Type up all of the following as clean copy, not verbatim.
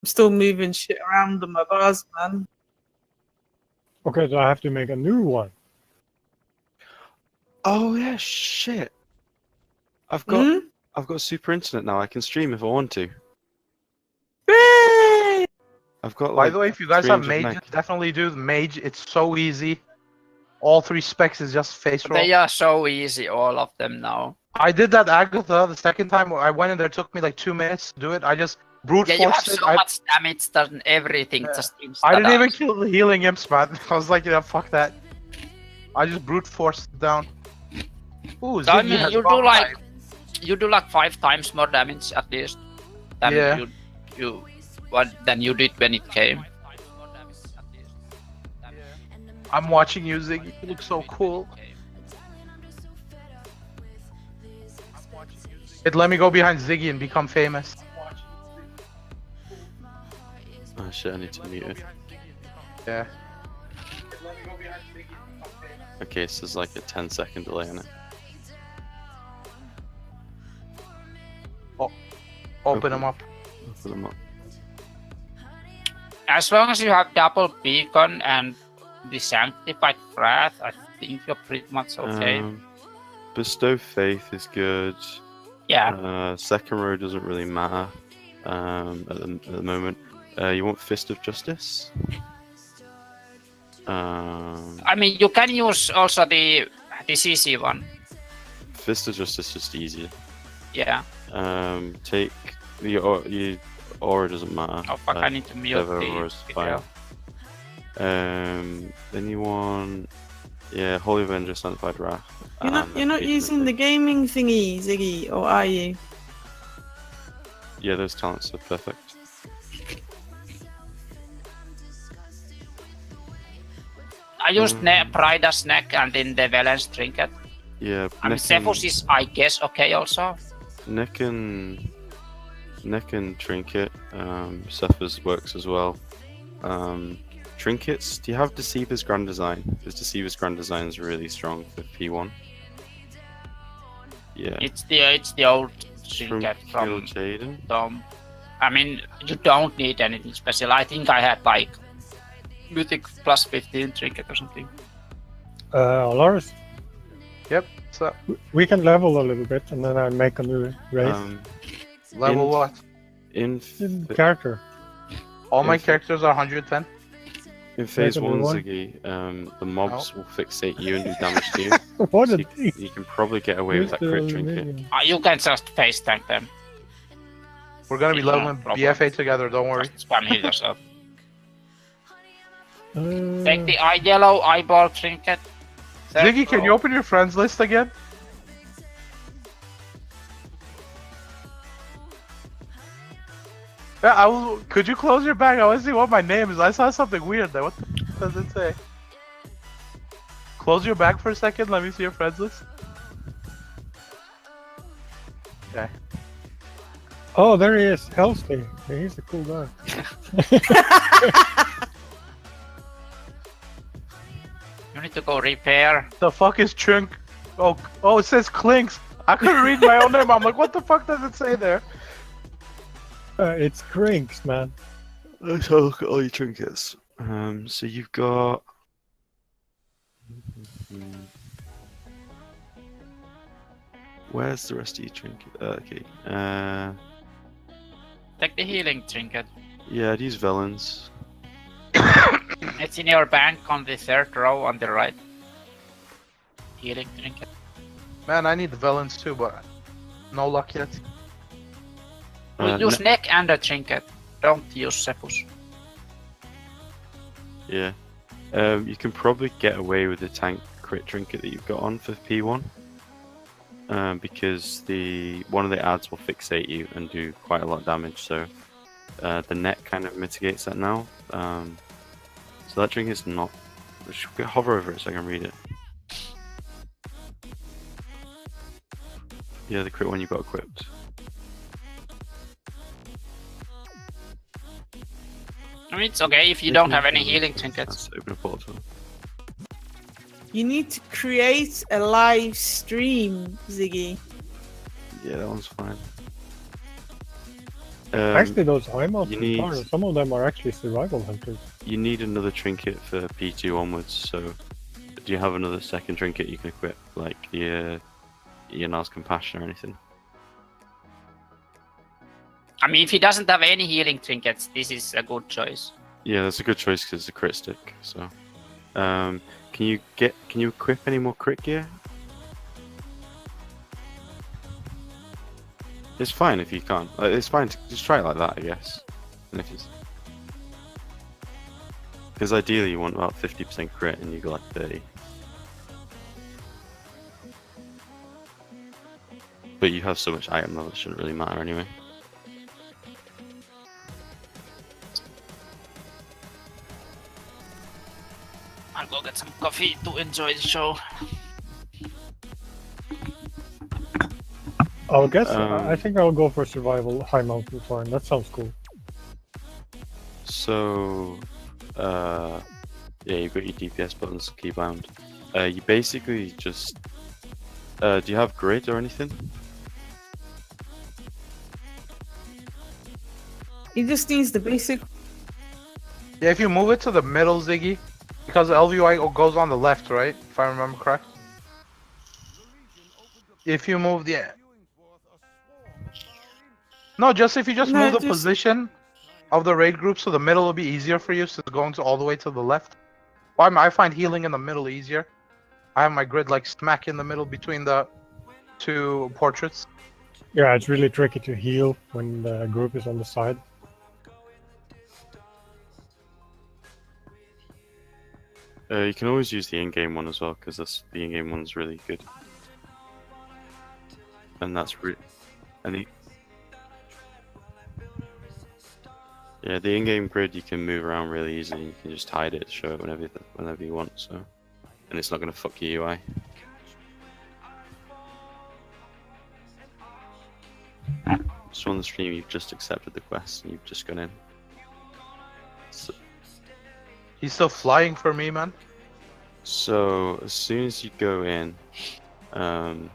I'm still moving shit around on my bars, man. Okay, so I have to make a new one. Oh yeah, shit. I've got super internet now. I can stream if I want to. Hooray! I've got By like the way, if you guys have 300 mages, meg. definitely do the mage. It's so easy. All 3 specs is just face roll. They are so easy, all of them now. I did that Agatha the second time. I went in there, it took me like 2 minutes to do it. I just brute Yeah, you have forced so it. much damage that everything just seems I didn't even kill the healing imps, man. I was like, yeah, fuck that. I just brute forced it down. Ooh, So, I Ziggy mean, has you bomb do like 5 times more damage at least than Yeah. than you did when it came. I'm watching you, Ziggy. You look so cool. It let me go behind Ziggy and become famous. Oh shit, I need to mute it. Yeah. Okay, so there's like a 10-second delay on it. Open them up. Put them up. As long as you have double beacon and the sanctified breath, I think you're pretty much okay. Bestow faith is good. Yeah. Second row doesn't really matter at the moment. You want Fist of Justice? I mean, you can use also the CC one. Fist of Justice is just easier. Yeah. Take the aura doesn't matter. Oh fuck! I need to mute whatever the aura's video. fine. Then you want Holy Avenger, Sanctified Wrath. You're not using the gaming thingy, Ziggy, or are you? Yeah, those talents are perfect. I used Prida's neck and then the Valence trinket. Yeah, I mean, Zephus is, I guess, okay also. Neck and Trinket. Cephas works as well. Trinkets. Do you have Deceiver's Grand Design? Because Deceiver's Grand Design is really strong for P1. Yeah. It's the old trinket from Jaden. Dom. I mean, you don't need anything special. I think I had like Mythic plus 15 trinket or something. Lars, Yep. So we can level a little bit and then I make a new race. level what? In Character. All my characters are 110. In phase Make a new 1, one. Ziggy, the mobs will fixate you and do damage to you. What So a thing. you can probably get away with that crit trinket. You can just face tank them. We're gonna be No leveling problem. BFA together. Don't worry. Just spam heal yourself. Take the yellow eyeball trinket. Ziggy, can you open your friends list again? Yeah, I will. Could you close your bag? I want to see what my name is. I saw something weird there. What the does it say? Close your bag for a second. Let me see your friends list. Okay. Oh, there he is. Hellstay. He's a cool guy. You need to go repair. The fuck is Trink? Oh, it says Clinks. I couldn't read my own name. I'm like, what the fuck does it say there? It's Crinks, man. Let's have a look at all your trinkets. So you've got. Where's the rest of your trinket? Okay. Take the healing trinket. Yeah, I'd use Velens. It's in your bank on the 3rd row on the right. Healing trinket. Man, I need the Velens too, but no luck yet. Use neck and a trinket. Don't use Zephus. Yeah. You can probably get away with the tank crit trinket that you've got on for P1. Because one of the ads will fixate you and do quite a lot of damage, so the net kind of mitigates that now. So that trinket's not. Hover over it so I can read it. Yeah, the crit one you got equipped. I mean, it's okay if you don't have any healing trinkets. Let's open a portal. You need to create a live stream, Ziggy. Yeah, that one's fine. Actually, those high mounts you in need- Tara, some of them are actually survival hunters. You need another trinket for P2 onwards, so do you have another second trinket you can equip, like your Nars Compassion or anything? I mean, if he doesn't have any healing trinkets, this is a good choice. Yeah, that's a good choice because it's a crit stick. So, can you equip any more crit gear? It's fine if you can't. It's fine to just try it like that, I guess. And if it's because ideally you want about 50% crit and you go like 30. But you have so much item level, it shouldn't really matter anyway. I'll go get some coffee to enjoy the show. I'll guess. I think I'll go for survival high mountain farm. That sounds cool. So, yeah, you've got your DPS buttons keybound. You basically just, do you have grid or anything? He just needs the basic. Yeah, if you move it to the middle, Ziggy, because LVI goes on the left, right? If I remember correct. If you move the... No, just if you just No, move the just- position of the raid group so the middle will be easier for you, so going all the way to the left. Well, I find healing in the middle easier. I have my grid like smack in the middle between the two portraits. Yeah, it's really tricky to heal when the group is on the side. You can always use the in-game one as well, because the in-game one's really good. And that's yeah, the in-game grid you can move around really easily. You can just hide it, show it whenever you want. So, and it's not going to fuck your UI. So on the stream, you've just accepted the quest and you've just gone in. So, He's still flying for me, man. so as soon as you go in, so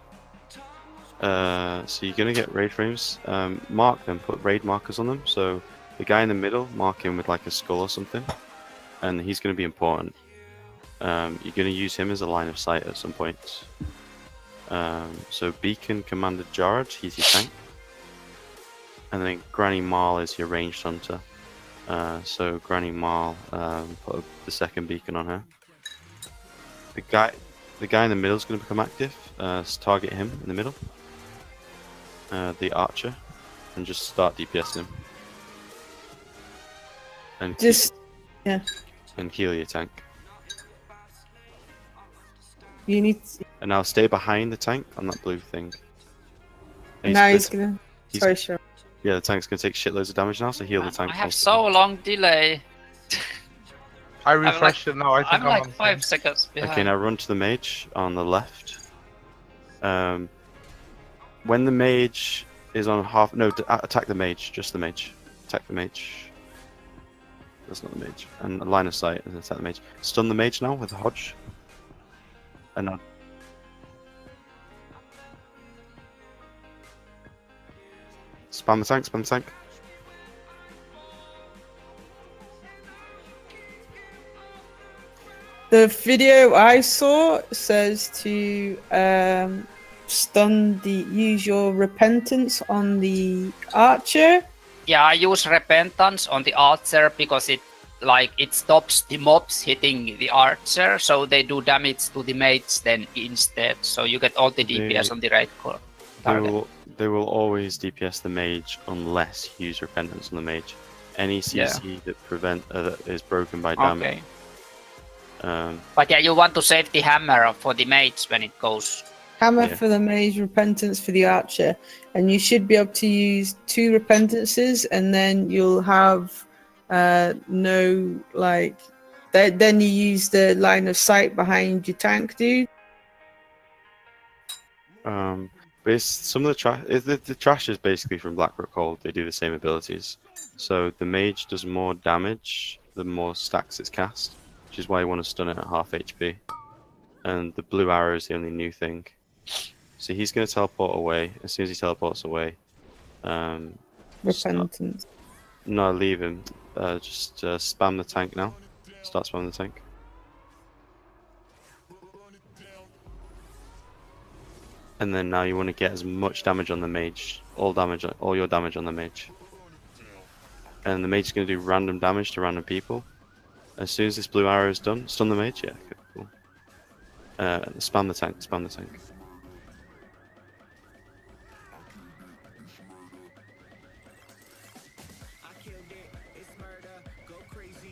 you're gonna get raid frames. Mark them, put raid markers on them. So the guy in the middle, mark him with like a skull or something, and he's gonna be important. You're gonna use him as a line of sight at some point. So Beacon Commander Jarrod, he's your tank, and then Granny Marl is your ranged hunter. So Granny Marl, put the second beacon on her. The guy in the middle is going to become active. So target him in the middle. The archer, and just start DPSing him. And Just, yeah. and heal your tank. You need. And now stay behind the tank on that blue thing. And Now he's gonna. he's- Sorry, sure. Yeah, the tank's going to take shitloads of damage now, so heal the tank. I have constantly. so long delay. I refreshed it now. I think I'm I'm like on 5 seconds behind. Okay, now run to the mage on the left. When the mage is on half, no, attack the mage, just the mage. Attack the mage. That's not the mage. And a line of sight and attack the mage. Stun the mage now with a hodge. And now. Spam the tank, spam the tank. The video I saw says to use your repentance on the archer. Yeah, I use repentance on the archer because it stops the mobs hitting the archer, so they do damage to the mates then instead. So you get all the DPS on the right core. They will always DPS the mage unless you use repentance on the mage. Any CC that is broken by damage. Okay. But yeah, you want to save the hammer for the mates when it goes. Hammer Yeah. for the mage, repentance for the archer, and you should be able to use 2 repentances, and then you'll have no like. Then you use the line of sight behind your tank, dude. But it's some of the trash. The trash is basically from Blackrock Hold. They do the same abilities. So the mage does more damage the more stacks it's cast, which is why you want to stun it at half HP. And the blue arrow is the only new thing. So he's going to teleport away. As soon as he teleports away, repentance. No, leave him. Just spam the tank now. Start spamming the tank. And then now you want to get as much damage on the mage. All your damage on the mage. And the mage is going to do random damage to random people. As soon as this blue arrow is done, stun the mage. Yeah, okay, cool. Spam the tank. Spam the tank.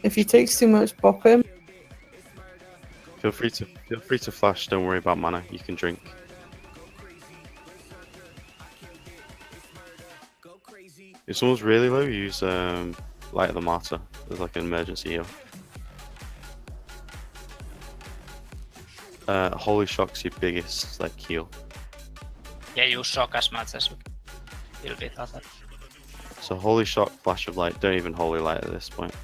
If he takes too much, pop him. Feel free to flash. Don't worry about mana. You can drink. If someone's really low, use Light of the Martyr as like an emergency heal. Holy Shock's your biggest like heal. Yeah, use shock as much as you will be thought. So Holy Shock, Flash of Light. Don't even Holy Light at this point.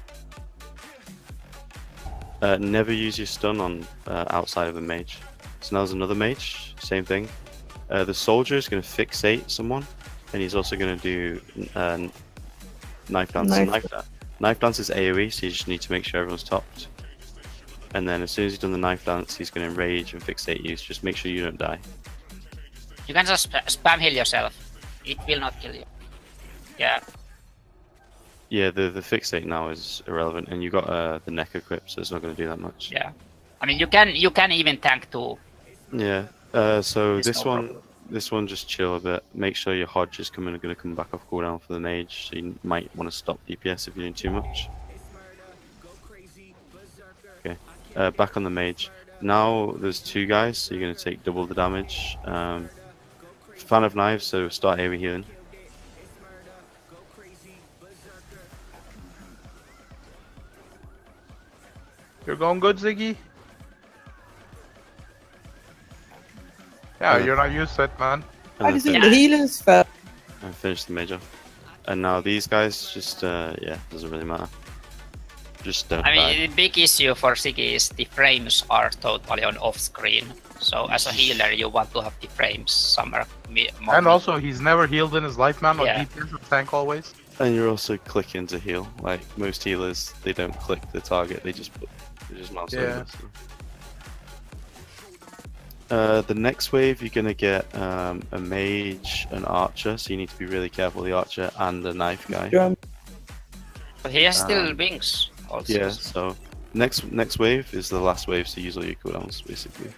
Never use your stun on outside of the mage. So now there's another mage. Same thing. The soldier is going to fixate someone, and he's also going to do knife dance. Knife dance is AoE, so you just need to make sure everyone's topped. And then as soon as he's done the knife dance, he's going to enrage and fixate you. So just make sure you don't die. You can just spam heal yourself. It will not kill you. Yeah. Yeah, the fixate now is irrelevant, and you got the neck equipped, so it's not going to do that much. Yeah. I mean, you can even tank too. Yeah. So It's this no one, problem. this one, just chill a bit. Make sure your Hodge is going to come back off cooldown for the mage, so you might want to stop DPS if you're doing too much. Okay. Back on the mage. Now there's two guys, so you're going to take double the damage. Fan of knives, so start AoE healing. You're going good, Ziggy? Yeah, you're not used to it, man. I And just then think the healers fell. finish the mage off. And now these guys, just yeah, doesn't really matter. Just don't I die. mean, the big issue for Siggy is the frames are totally on off screen. So as a healer, you want to have the frames somewhere more. And also, he's never healed in his life, man. Yeah. On DPS and tank always. And you're also clicking to heal. Like most healers, they don't click the target; they just mouse Yeah. over. So. The next wave, you're gonna get a mage, an archer. So you need to be really careful. The archer and the knife guy. Drum. But he has still wings. Also. Yeah. So next wave is the last wave. So use all your cooldowns basically.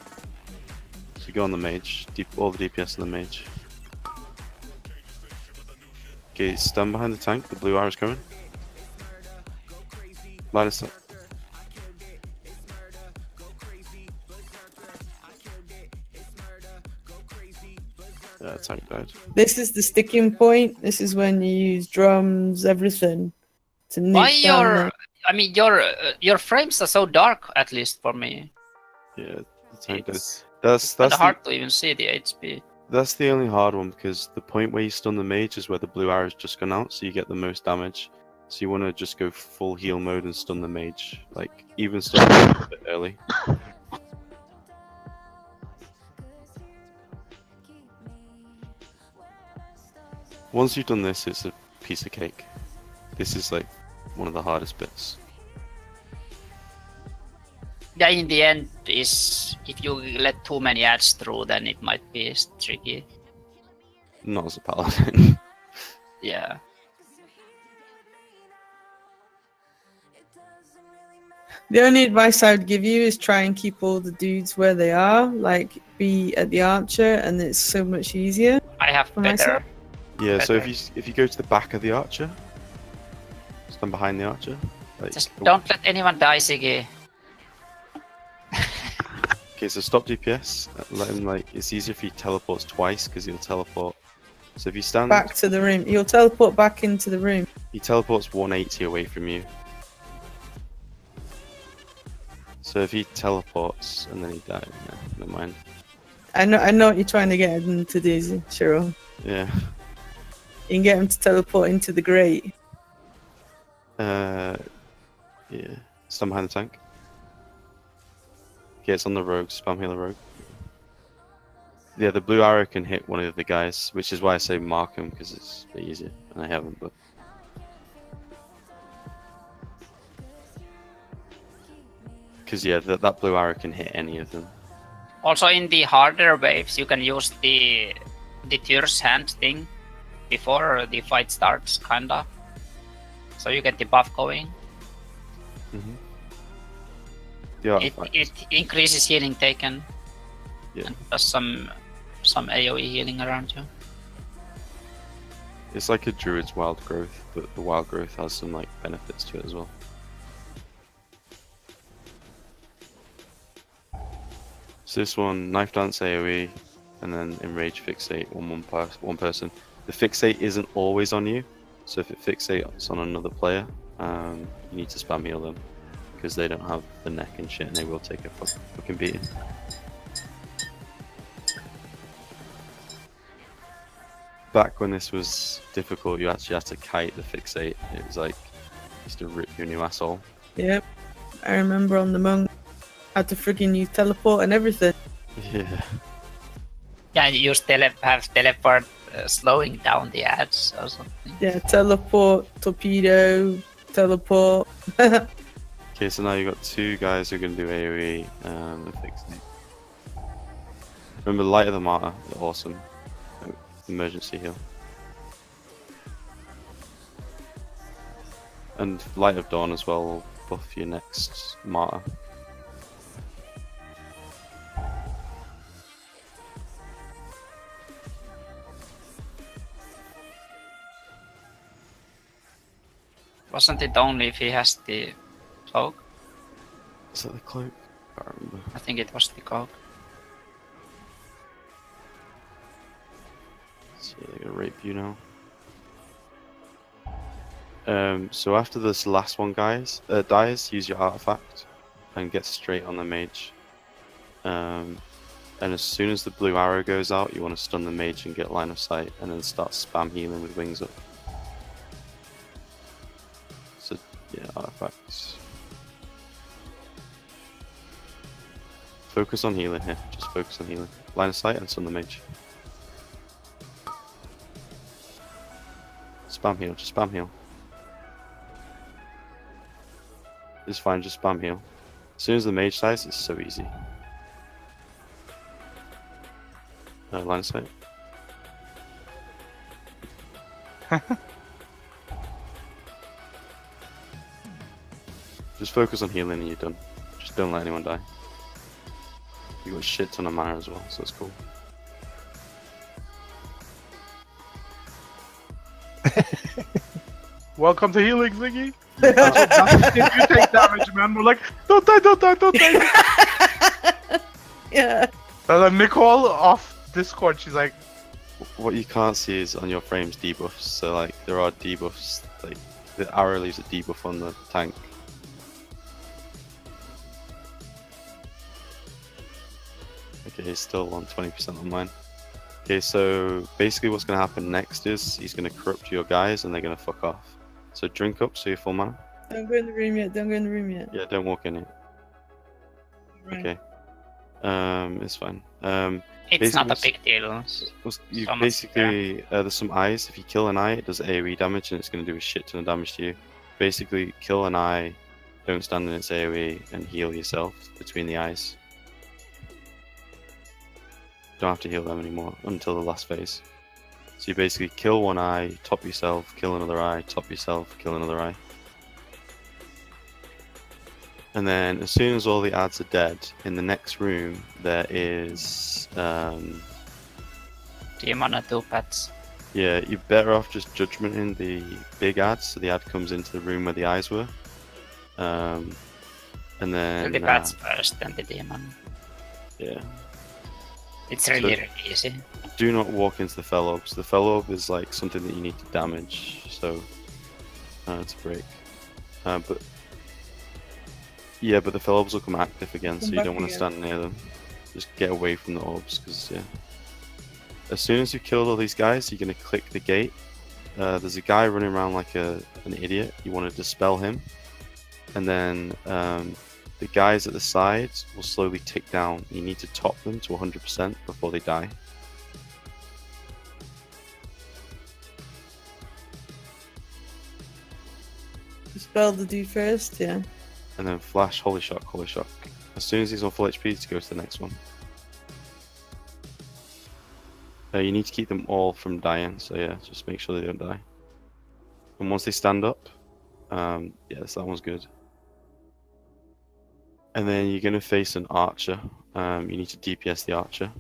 So go on the mage. All the DPS on the mage. Okay, stand behind the tank. The blue arrow's coming. Line of sight. Yeah, tank died. This is the sticking point. This is when you use drums, everything to nuke Why down your? I mean, your frames are so dark. At least for me, Yeah, the tank died. it's That's kinda the, hard to even see the HP. that's the only hard one because the point where you stun the mage is where the blue arrow's just gone out, so you get the most damage. So you want to just go full heal mode and stun the mage, like even stun the mage a bit early. Once you've done this, it's a piece of cake. This is like one of the hardest bits. Yeah, in the end, is if you let too many ads through, then it might be tricky. Not as a paladin. Yeah. The only advice I would give you is try and keep all the dudes where they are. Like, be at the archer, and it's so much easier. I have For better. myself? Yeah, so Better. if you go to the back of the archer, stand behind the archer. Like, Just don't let anyone die, Siggy. Okay, so stop DPS. Let him like. It's easier if he teleports twice because he'll teleport. So if you stand, Back to the room. You'll teleport back into the room. he teleports 180 away from you. So if he teleports and then he dies, no, never mind. I know what you're trying to get him to do, Cheryl. Yeah. You can get him to teleport into the grate. Yeah. Stand behind the tank. Okay, it's on the rogue. Spam heal the rogue. Yeah, the blue arrow can hit one of the guys, which is why I say mark him, because it's a bit easier, and I haven't, but... Because, yeah, that blue arrow can hit any of them. Also, in the harder waves, you can use the Tyr's hand thing before the fight starts, kinda. So you get the buff going. Mm-hmm. The It artifacts. increases healing taken. Yeah. And does some AoE healing around you. It's like a druid's wild growth, but the wild growth has some like benefits to it as well. So this one, knife dance AoE, and then enrage fixate on one person. The fixate isn't always on you, so if it fixates on another player, you need to spam heal them because they don't have the neck and shit, and they will take a fucking beating. Back when this was difficult, you actually had to kite the fixate. It was like, used to rip your new asshole. Yep. I remember on the monk, had to friggin' use teleport and everything. Yeah. Yeah, you use have teleport slowing down the ads or something. Yeah, teleport, torpedo, teleport. Okay, so now you've got two guys who are going to do AoE and fixate. Remember, Light of the Martyr, they're awesome. Emergency heal. And Light of Dawn as well will buff your next Martyr. Wasn't it only if he has the cloak? Is that the cloak? I can't remember. I think it was the cloak. So they're gonna rape you now. So after this last one dies, use your artifact and get straight on the mage. And as soon as the blue arrow goes out, you want to stun the mage and get line of sight, and then start spam healing with wings up. So yeah, artifacts. Focus on healing here. Just focus on healing. Line of sight and stun the mage. Spam heal, just spam heal. It's fine, just spam heal. As soon as the mage dies, it's so easy. Line of sight. Just focus on healing and you're done. Just don't let anyone die. You got a shit ton of mana as well, so it's cool. Welcome to healing, Ziggy. If you take damage, man, we're like, don't die, don't die, don't die. Yeah. And then Nicole off Discord, she's like, What you can't see is on your frames debuffs. So like there are debuffs, like the arrow leaves a debuff on the tank. Okay, he's still on 20% on mine. Okay, so basically what's going to happen next is he's going to corrupt your guys and they're going to fuck off. So drink up so you're full mana. Don't go in the room yet, don't go in the room yet. Yeah, don't walk in it. Right. Okay. It's fine. It's not a basically big deal. You So much, basically, there's some eyes. If you kill an eye, it does AoE damage and it's going to do a shit ton of damage to you. Basically, kill an eye, don't stand in its AoE, and heal yourself between the eyes. Don't have to heal them anymore until the last phase. So you basically kill one eye, top yourself, kill another eye, top yourself, kill another eye. And then as soon as all the ads are dead, in the next room there is Demon and 2 pets. yeah, you're better off just judgmenting the big ads, so the ad comes into the room where the eyes were. And then The pets first, then the demon. yeah. It's really easy. Do not walk into the Fellobs. The Fellob is like something that you need to damage, so it's a break. But yeah, but the Fellobs will come active again, so Come you back don't want to again. stand near them. Just get away from the orbs, because yeah. As soon as you've killed all these guys, you're gonna click the gate. There's a guy running around like an idiot. You want to dispel him, and then the guys at the sides will slowly tick down. You need to top them to 100% before they die. Spell the dude first, yeah. And then flash, holy shock, holy shock. As soon as he's on full HP, to go to the next one. You need to keep them all from dying, so yeah, just make sure they don't die. And once they stand up, yes, that one's good. And then you're going to face an archer. You need to DPS the archer.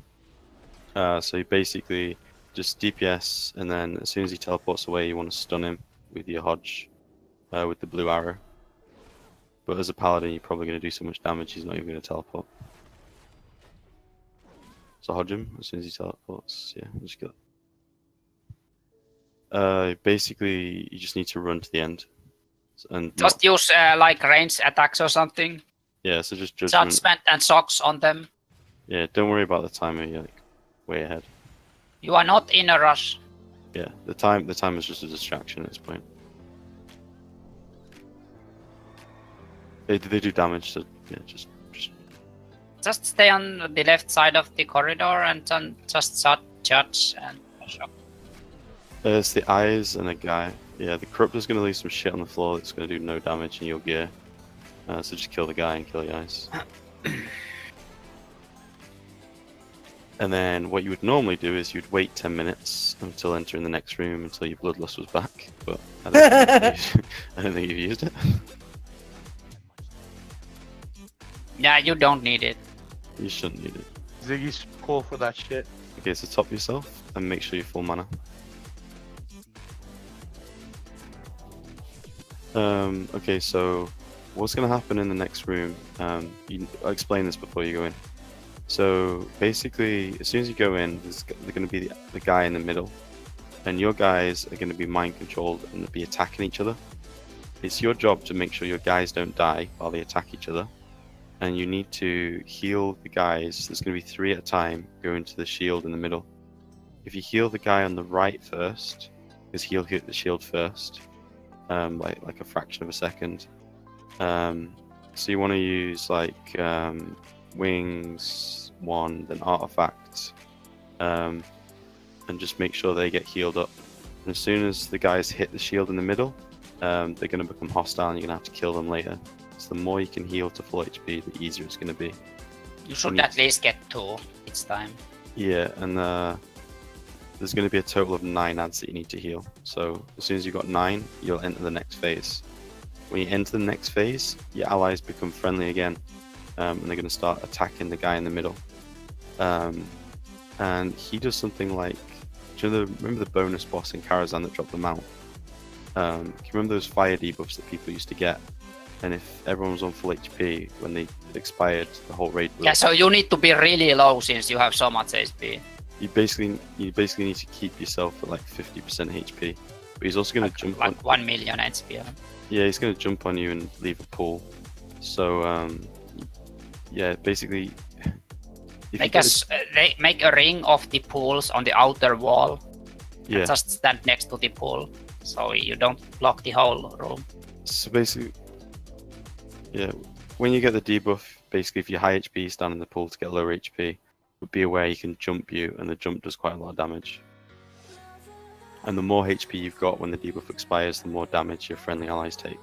So you basically just DPS, and then as soon as he teleports away, you want to stun him with your Hodge, with the blue arrow. But as a paladin, you're probably going to do so much damage, he's not even going to teleport. So Hodge him as soon as he teleports. Yeah, just kill it. Basically, you just need to run to the end. And Just use like range attacks or something. yeah, so just judgment. Judgment and shocks on them. Yeah, don't worry about the timer. You're like way ahead. You are not in a rush. Yeah, the time is just a distraction at this point. They do damage, so yeah, just Just stay on the left side of the corridor and then just judge and shock. it's the eyes and a guy. Yeah, the corruptor's gonna leave some shit on the floor that's gonna do no damage in your gear. So just kill the guy and kill the eyes. And then what you would normally do is you'd wait 10 minutes until entering the next room until your bloodlust was back. But I don't think you've used it. Yeah, you don't need it. You shouldn't need it. Ziggy's cool for that shit. Okay, so top yourself and make sure you're full mana. Okay, so what's going to happen in the next room? I'll explain this before you go in. So basically, as soon as you go in, there's going to be the guy in the middle, and your guys are going to be mind controlled and be attacking each other. It's your job to make sure your guys don't die while they attack each other, and you need to heal the guys. There's going to be 3 at a time going to the shield in the middle. If you heal the guy on the right first, because he'll hit the shield first, like a fraction of a second. So you want to use like wings, wand, and artifact, and just make sure they get healed up. And as soon as the guys hit the shield in the middle, they're going to become hostile and you're going to have to kill them later. So the more you can heal to full HP, the easier it's going to be. You should at least get 2 each time. Yeah, and there's going to be a total of 9 adds that you need to heal. So as soon as you've got 9, you'll enter the next phase. When you enter the next phase, your allies become friendly again, and they're going to start attacking the guy in the middle. And he does something like, remember the bonus boss in Karazhan that dropped the mount? Can you remember those fire debuffs that people used to get? And if everyone was on full HP, when they expired, the whole raid would... Yeah, so you need to be really low since you have so much HP. You basically need to keep yourself at like 50% HP. But he's also going to jump like on... 1 million HP. Yeah, he's going to jump on you and leave a pool. So, yeah, basically... They make a ring of the pools on the outer wall. Yeah. And just stand next to the pool, so you don't block the whole room. So basically... Yeah, when you get the debuff, basically if you're high HP, stand in the pool to get lower HP. But be aware he can jump you, and the jump does quite a lot of damage. And the more HP you've got when the debuff expires, the more damage your friendly allies take.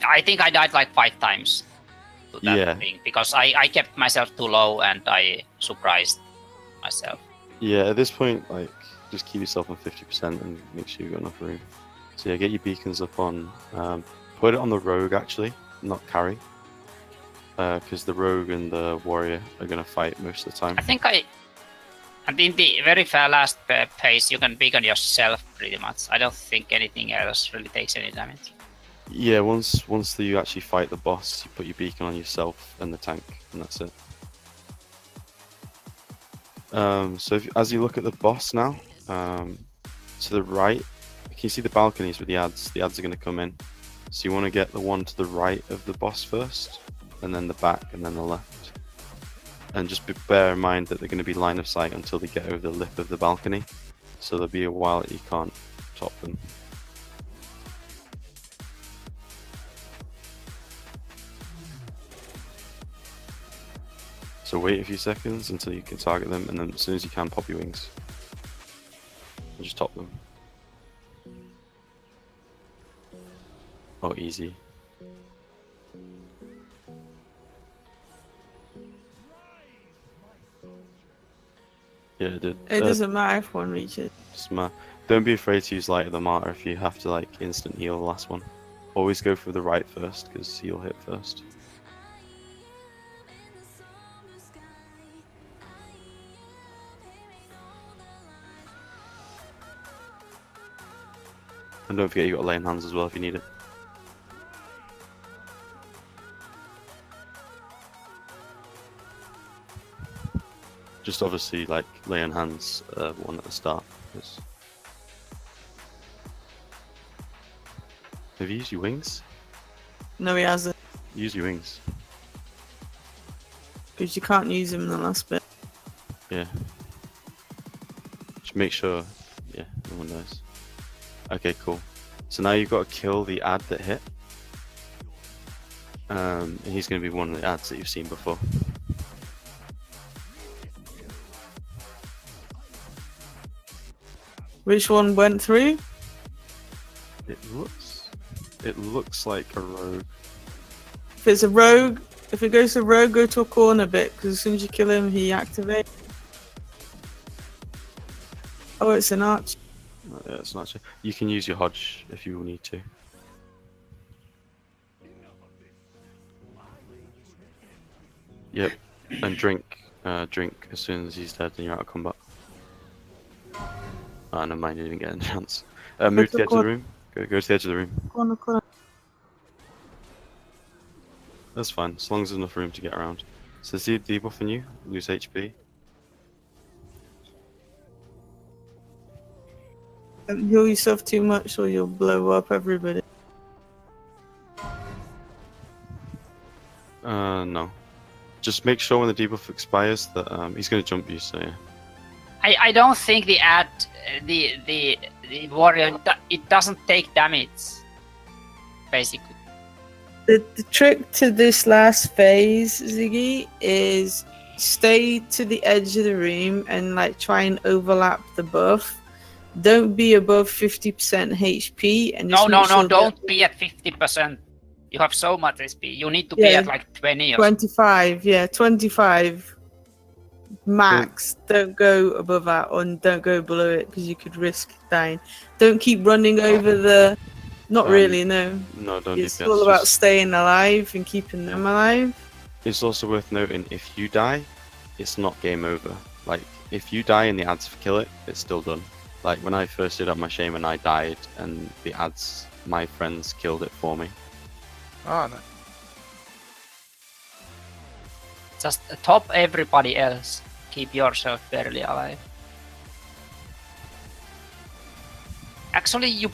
I think I died like 5 times to that thing, because I kept myself too low and I surprised myself. Yeah, at this point, like, just keep yourself on 50% and make sure you've got enough room. So yeah, get your beacons up on... put it on the rogue, actually, not carry. Because the rogue and the warrior are going to fight most of the time. I think and in the very last phase, you can beacon yourself pretty much. I don't think anything else really takes any damage. Yeah, once you actually fight the boss, you put your beacon on yourself and the tank, and that's it. So as you look at the boss now, to the right, can you see the balconies with the ads? The ads are going to come in. So you want to get the one to the right of the boss first, and then the back, and then the left. And just bear in mind that they're going to be line of sight until they get over the lip of the balcony. So there'll be a while that you can't top them. So wait a few seconds until you can target them, and then as soon as you can, pop your wings. And just top them. Oh, easy. Yeah, it did. It doesn't matter if one reaches. Don't be afraid to use Light of the Martyr if you have to like instant heal the last one. Always go for the right first, because he'll hit first. And don't forget you got laying hands as well if you need it. Just obviously like lay on hands one at the start. Have you used your wings? No, he hasn't. Use your wings. Because you can't use him in the last bit. Yeah. Just make sure. Yeah, no one knows. Okay, cool. So now you've got to kill the ad that hit. And he's going to be one of the ads that you've seen before. Which one went through? It looks like a rogue. If it's a rogue, if it goes to rogue, go to a corner bit, because as soon as you kill him, he activates. Oh, it's an arch. Yeah, it's not. You can use your Hodge if you need to. Yep, and drink as soon as he's dead and you're out of combat. Oh, never mind, you didn't get a chance. Move to the edge of the room. Go to the edge of the room. Corner. That's fine, as long as there's enough room to get around. So see debuffing you, lose HP. Don't heal yourself too much or you'll blow up everybody. No. Just make sure when the debuff expires that he's going to jump you, so yeah. I don't think the warrior, it doesn't take damage, basically. The trick to this last phase, Ziggy, is stay to the edge of the room and like try and overlap the buff. Don't be above 50% HP. And just No, don't be at 50%. You have so much HP. You need to be at like 20 or 25, yeah, 25 max. Don't go above that, or don't go below it, because you could risk dying. Don't keep running over the... Not really, no. No, don't. It's all about staying alive and keeping them alive. It's also worth noting, if you die, it's not game over. Like, if you die and the ads kill it, it's still done. Like, when I first did up my shame and I died, and the ads, my friends killed it for me. Oh, no. just top everybody else. Keep yourself barely alive. Actually, you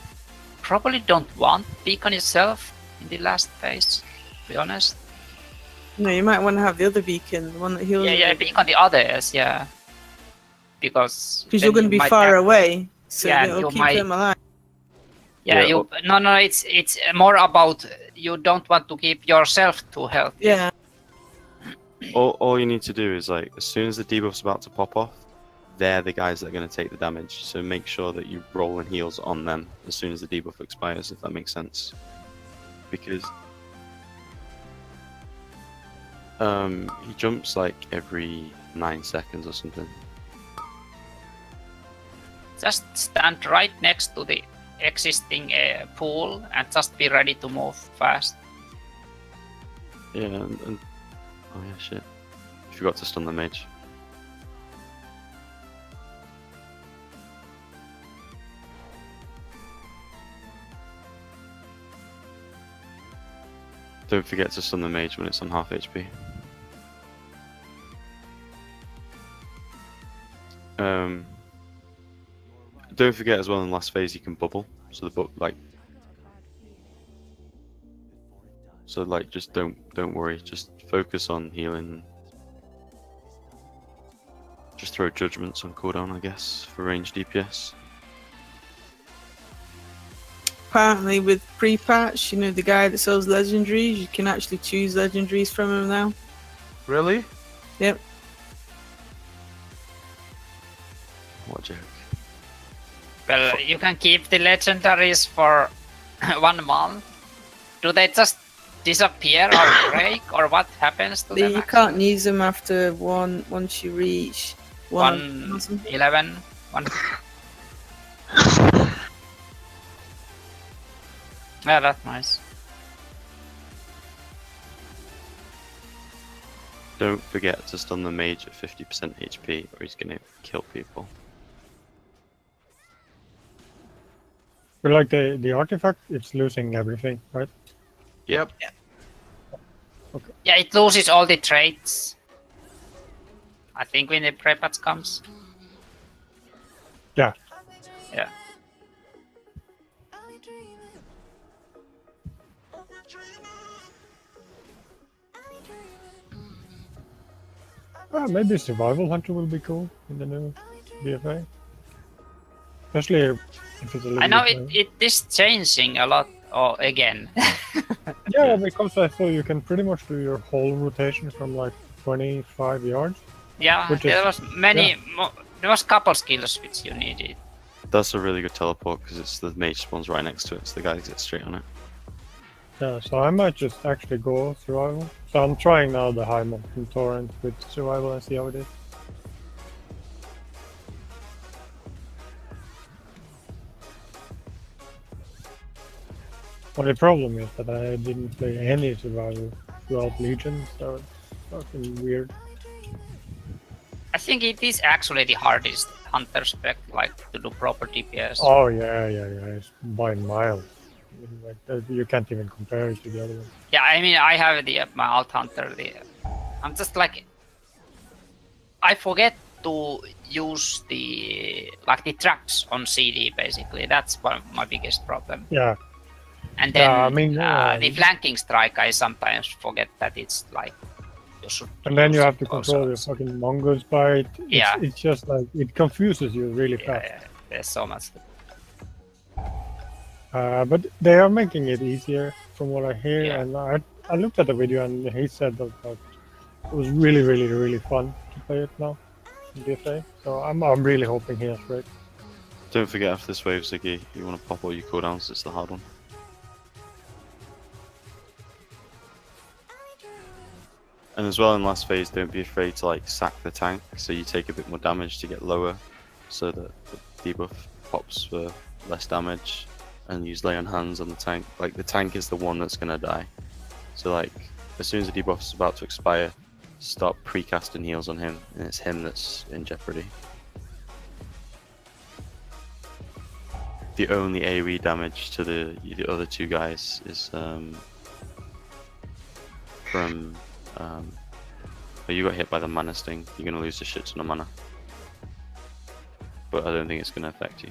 probably don't want beacon yourself in the last phase, to be honest. No, you might want to have the other beacon, the one that heals. Yeah, beacon the others, yeah. Because you're going to be far away, so it'll keep them alive. Yeah, no, it's more about you don't want to keep yourself too healthy. Yeah. All you need to do is, like, as soon as the debuff's about to pop off, they're the guys that are going to take the damage. So make sure that you roll and heals on them as soon as the debuff expires, if that makes sense. Because he jumps like every 9 seconds or something. Just stand right next to the existing pool and just be ready to move fast. Yeah, and oh yeah, shit. I forgot to stun the mage. Don't forget to stun the mage when it's on half HP. Don't forget as well in the last phase you can bubble, so the book just don't worry, just focus on healing. Just throw judgments on cooldown, I guess, for range DPS. Apparently with pre-patch, the guy that sells legendaries, you can actually choose legendaries from him now. Really? Yep. what a joke. Well, you can keep the legendaries for 1 month. Do they just disappear or break, or what happens to them? You can't use them after once you reach 111. Yeah, that's nice. Don't forget to stun the mage at 50% HP, or he's gonna kill people. But like the artifact, it's losing everything, right? Yep. Yeah, it loses all the traits. I think when the prepats comes. Yeah. Yeah. Maybe Survival Hunter will be cool in the new BFA. Especially if it's a little I know bit it is changing a lot again. Yeah, because I saw you can pretty much do your whole rotation from like 25 yards. Yeah, Which there is- was many. There was couple skills which you needed. That's a really good teleport because it's the mage spawns right next to it, so the guy gets straight on it. Yeah, so I might just actually go Survival. So I'm trying now the High Mountain Torrent with Survival and see how it is. Only problem is that I didn't play any Survival throughout Legion, so it's fucking weird. I think it is actually the hardest hunter spec, like to do proper DPS. Oh yeah, it's by miles. Like, you can't even compare it to the other one. Yeah, I mean, I have my alt hunter. I'm just like, I forget to use the traps on CD basically. That's one of my biggest problem. Yeah, And then Yeah, I mean, the flanking strike, I sometimes forget that it's like you should. and then you use have to it control also. your fucking mongoose bite. Yeah. It's just like it confuses you really fast. Yeah, there's so much. But they are making it easier from what I hear, Yeah. and I looked at the video and he said that it was really fun to play it now in DFA. So I'm really hoping he has great. Don't forget after this wave, Ziggy, you want to pop all your cooldowns, it's the hard one. And as well in last phase, don't be afraid to like sack the tank, so you take a bit more damage to get lower, so that the debuff pops for less damage, and use lay on hands on the tank. Like the tank is the one that's gonna die. So like as soon as the debuff is about to expire, start pre-casting heals on him, and it's him that's in jeopardy. The only AoE damage to the other two guys is from oh, you got hit by the mana sting, you're gonna lose a shit ton of mana. But I don't think it's gonna affect you.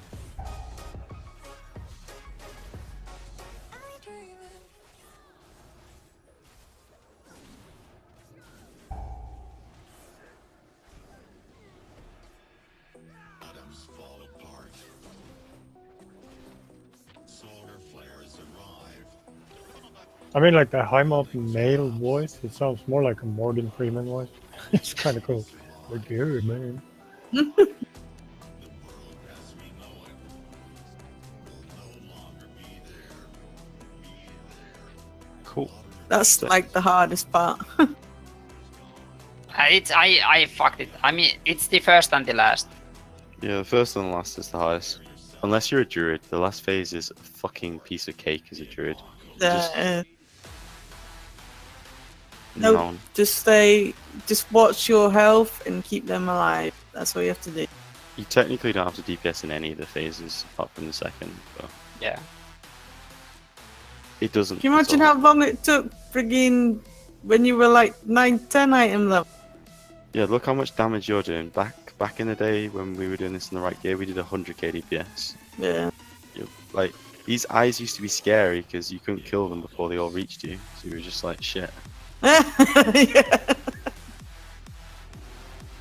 I mean, like the High Mountain male voice, it sounds more like a Morgan Freeman voice. It's kind of cool. Like, yeah, man. Cool. That's like the hardest part. I fucked it. I mean, it's the first and the last. Yeah, the first and the last is the hardest. Unless you're a druid, the last phase is a fucking piece of cake as a druid. No, No. just watch your health and keep them alive. That's what you have to do. You technically don't have to DPS in any of the phases apart from the second, but Yeah. it doesn't. Can you imagine how long it took friggin' when you were like 9-10 item level? Yeah, look how much damage you're doing. Back in the day when we were doing this in the right gear, we did 100k DPS. Yeah. Like, these eyes used to be scary because you couldn't kill them before they all reached you, so you were just like, shit. Yeah.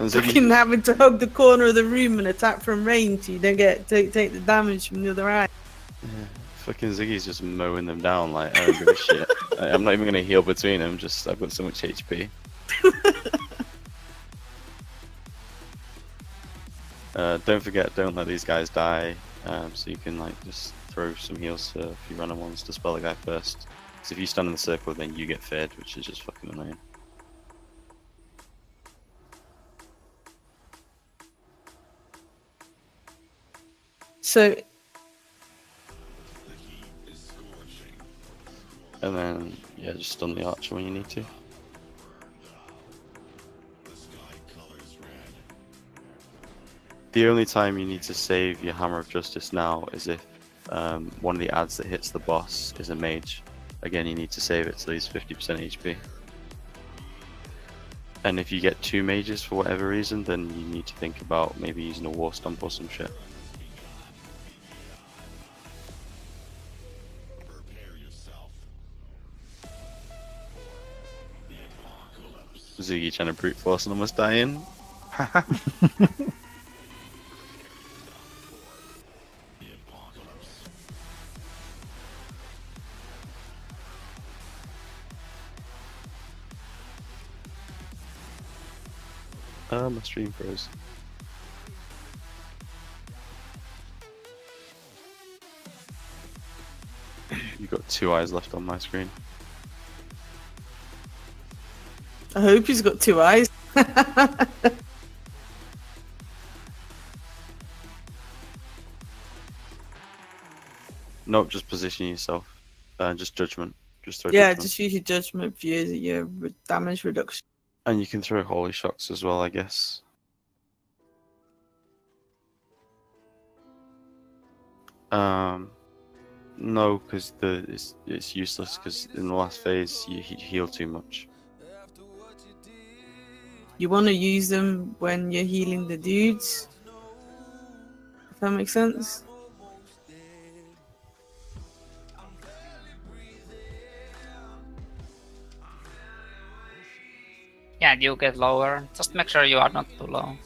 And Ziggy, Fucking having to hug the corner of the room and attack from range so you don't take the damage from the other eye. yeah, fucking Ziggy's just mowing them down like, I don't give a shit. I'm not even gonna heal between them, just I've got so much HP. Don't forget, don't let these guys die. So you can like just throw some heals for if you run on ones to spell the guy first. Because if you stand in the circle, then you get fed, which is just fucking annoying. So And then yeah, just stun the archer when you need to. The only time you need to save your Hammer of Justice now is if one of the adds that hits the boss is a mage. Again, you need to save it so he's 50% HP. And if you get 2 mages for whatever reason, then you need to think about maybe using a War Stomp or some shit. Ziggy trying to brute force and almost dying. My stream froze. You've got 2 eyes left on my screen. I hope he's got 2 eyes. Nope, just position yourself. Just judgment. Just throw Yeah, judgment. just use your judgment for your damage reduction. And you can throw holy shocks as well, I guess. No, because it's useless. Because in the last phase you heal too much. You want to use them when you're healing the dudes. If that makes sense. Yeah, you get lower. Just make sure you are not too low.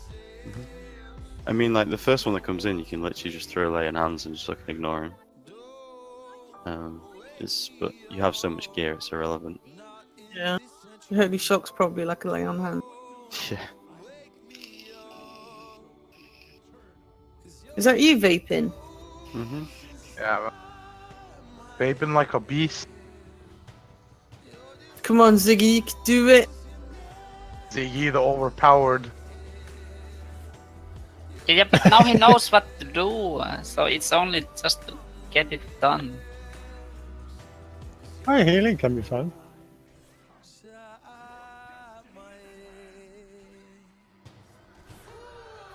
I mean, like the first one that comes in, you can literally just throw lay in hands and just fucking ignore him. But you have so much gear, it's irrelevant. Yeah. Holy shock's probably like a lay on hand. Yeah. Is that you vaping? Mhm. Yeah. Vaping like a beast. Come on, Ziggy, you can do it. Ziggy the overpowered. Yeah, but now he knows what to do, so it's only just to get it done. Hi, healing can be fun.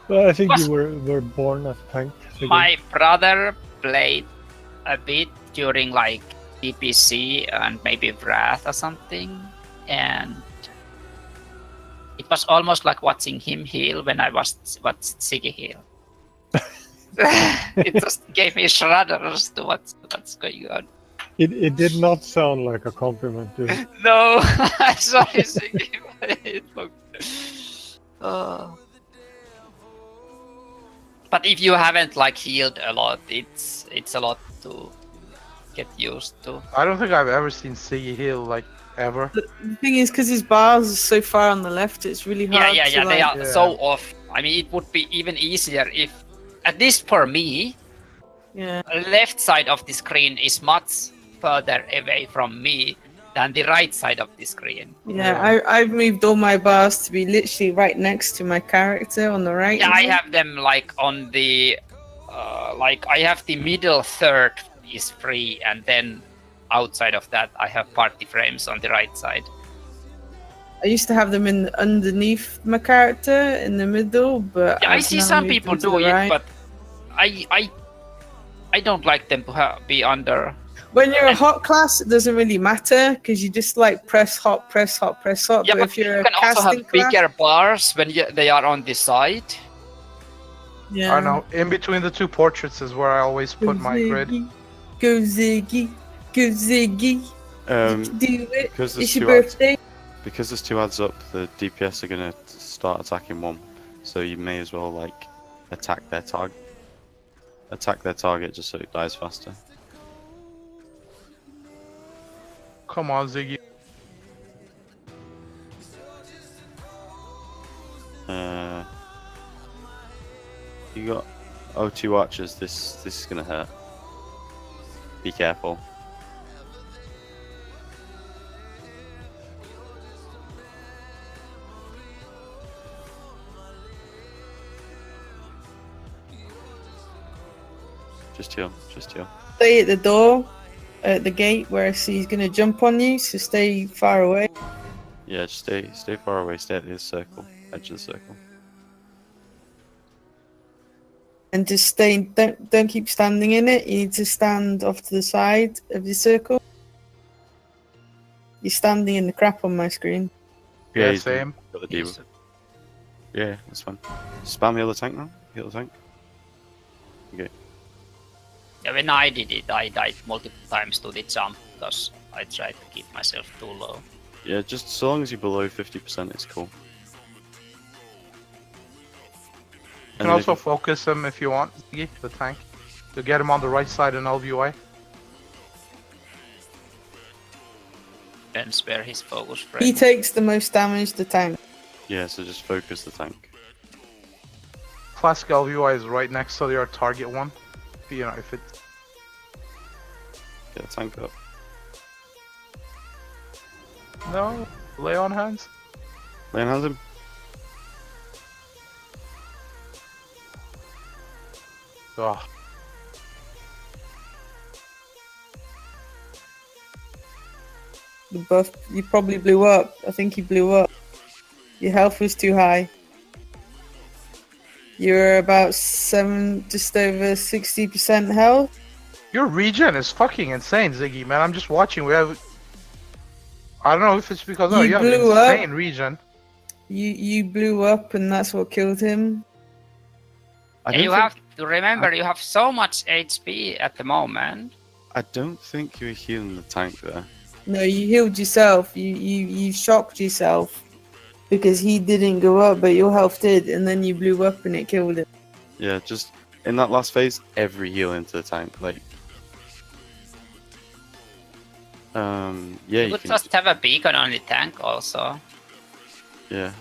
Well, I think you were born as a tank. Sigurd. My brother played a bit during like DPC and maybe Wrath or something, and it was almost like watching him heal when I watched Siggy heal. It just gave me shudders to what's going on. It did not sound like a compliment, did it? No, sorry, Siggy. It looked... But if you haven't like healed a lot, it's a lot to get used to. I don't think I've ever seen Ziggy heal like ever. The thing is, because his bars are so far on the left, it's really hard Yeah, to they like... are so off. I mean, it would be even easier if, at least for me, Yeah. left side of the screen is much further away from me than the right side of the screen. Yeah, I've moved all my bars to be literally right next to my character on the right. Yeah, I have them like on the, like I have the middle third is free, and then outside of that I have party frames on the right side. I used to have them in underneath my character in the middle, but Yeah, I I've see now some moved people them to do the it, right. but I don't like them to be under. When you're a hot class, it doesn't really matter because you just like press hot, press hot, press hot. Yeah, but but if you're you a can also casting have class, bigger bars when they are on the side. yeah. I don't know. In between the 2 portraits is where I always Go put my grid. Ziggy, go Ziggy, go Ziggy. You can do it. Because there's It's your 2 adds, birthday. because there's 2 adds up, the DPS are gonna start attacking one, so you may as well like attack their target. Attack their target just so it dies faster. Come on, Ziggy. You got 2 archers. This is gonna hurt. Be careful. Just heal. Just heal. Stay at the door, at the gate where he's gonna jump on you. So stay far away. Yeah, just stay far away. Stay at the circle, edge of the circle. And just stay. Don't keep standing in it. You need to stand off to the side of the circle. You're standing in the crap on my screen. Yeah, he's same. got the debuff. Yeah, that's fine. Spam heal the tank now. Heal the tank. Okay. Yeah, when I did it, I died multiple times to the jump because I tried to keep myself too low. Yeah, just so long as you're below 50%, it's cool. You can also focus him if you want, Ziggy, the tank, to get him on the right side in LVY. Depends where his focus He frame. takes the most damage. The tank. Yeah, so just focus the tank. Classic LVY is right next to your target one. You know, if it. Get the tank up. No, lay on hands. Lay on hands him. Oh, The buff. You probably blew up. I think you blew up. Your health was too high. You're about just over 60% health. your regen is fucking insane, Ziggy, man. I'm just watching. We have. I don't know if it's because You you have blew up. insane regen. You blew up, and that's what killed him. And you have to remember, you have so much HP at the moment. I don't think you were healing the tank there. No, you healed yourself. You shocked yourself because he didn't go up, but your health did, and then you blew up and it killed him. Yeah, just in that last phase, every heal into the tank. Like, yeah, You you could can. just have a beacon on the tank also. Yeah.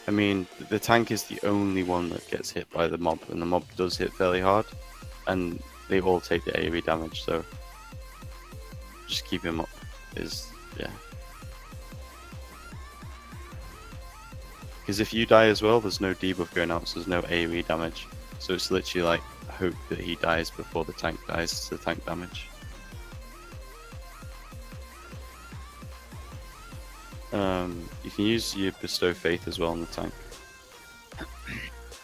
I mean, the tank is the only one that gets hit by the mob, and the mob does hit fairly hard, and they all take the AoE damage, so just keep him up is, yeah. Because if you die as well, there's no debuff going out, so there's no AoE damage. So it's literally like, hope that he dies before the tank dies, it's the tank damage. You can use your Bestow Faith as well on the tank.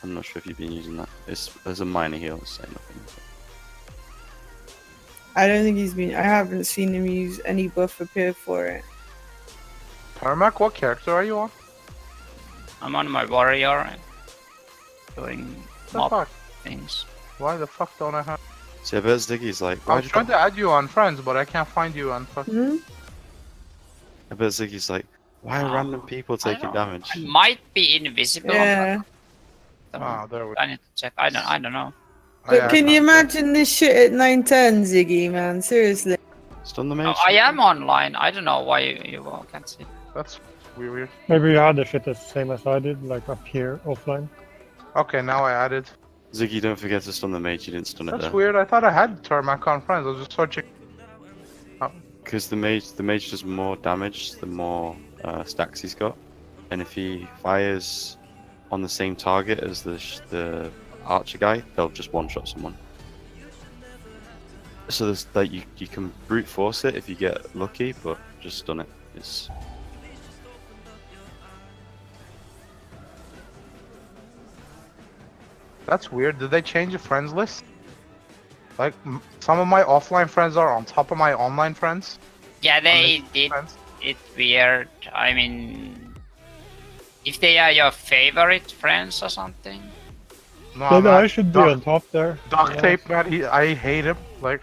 I'm not sure if you've been using that. There's a minor heal, say nothing. I don't think he's been. I haven't seen him use any buff appear for it. Tarmac, what character are you on? I'm on my warrior doing What the mob fuck? things. Why the fuck don't I have? So I bet Ziggy's like, I'm trying to add you on friends, but I can't find you on fuck. Hmm? I bet Ziggy's like, why are random people taking damage? I might be invisible. Yeah. Ah, there we go. I need to check. I don't know. But yeah, can you no. imagine this shit at 9:10, Ziggy? Man, seriously. Stun the Oh, mage. I am online. I don't know why you all can't see. That's weird. Maybe you had the shit the same as I did, like up here offline. Okay, now I added. Ziggy, don't forget to stun the mage. You didn't stun it That's there. weird. I thought I had Tarmac on friends. I was just searching. Because the mage does more damage the more stacks he's got, and if he fires on the same target as the archer guy, they'll just one-shot someone. So there's like you can brute force it if you get lucky, but just stun it. It's That's weird. Did they change the friends list? Like some of my offline friends are on top of my online friends. Yeah, they Online did friends. it weird. I mean, if they are your favorite friends or something. No, Maybe I'm I not. should be on top there. Duct Yeah. tape, man. I hate him. Like.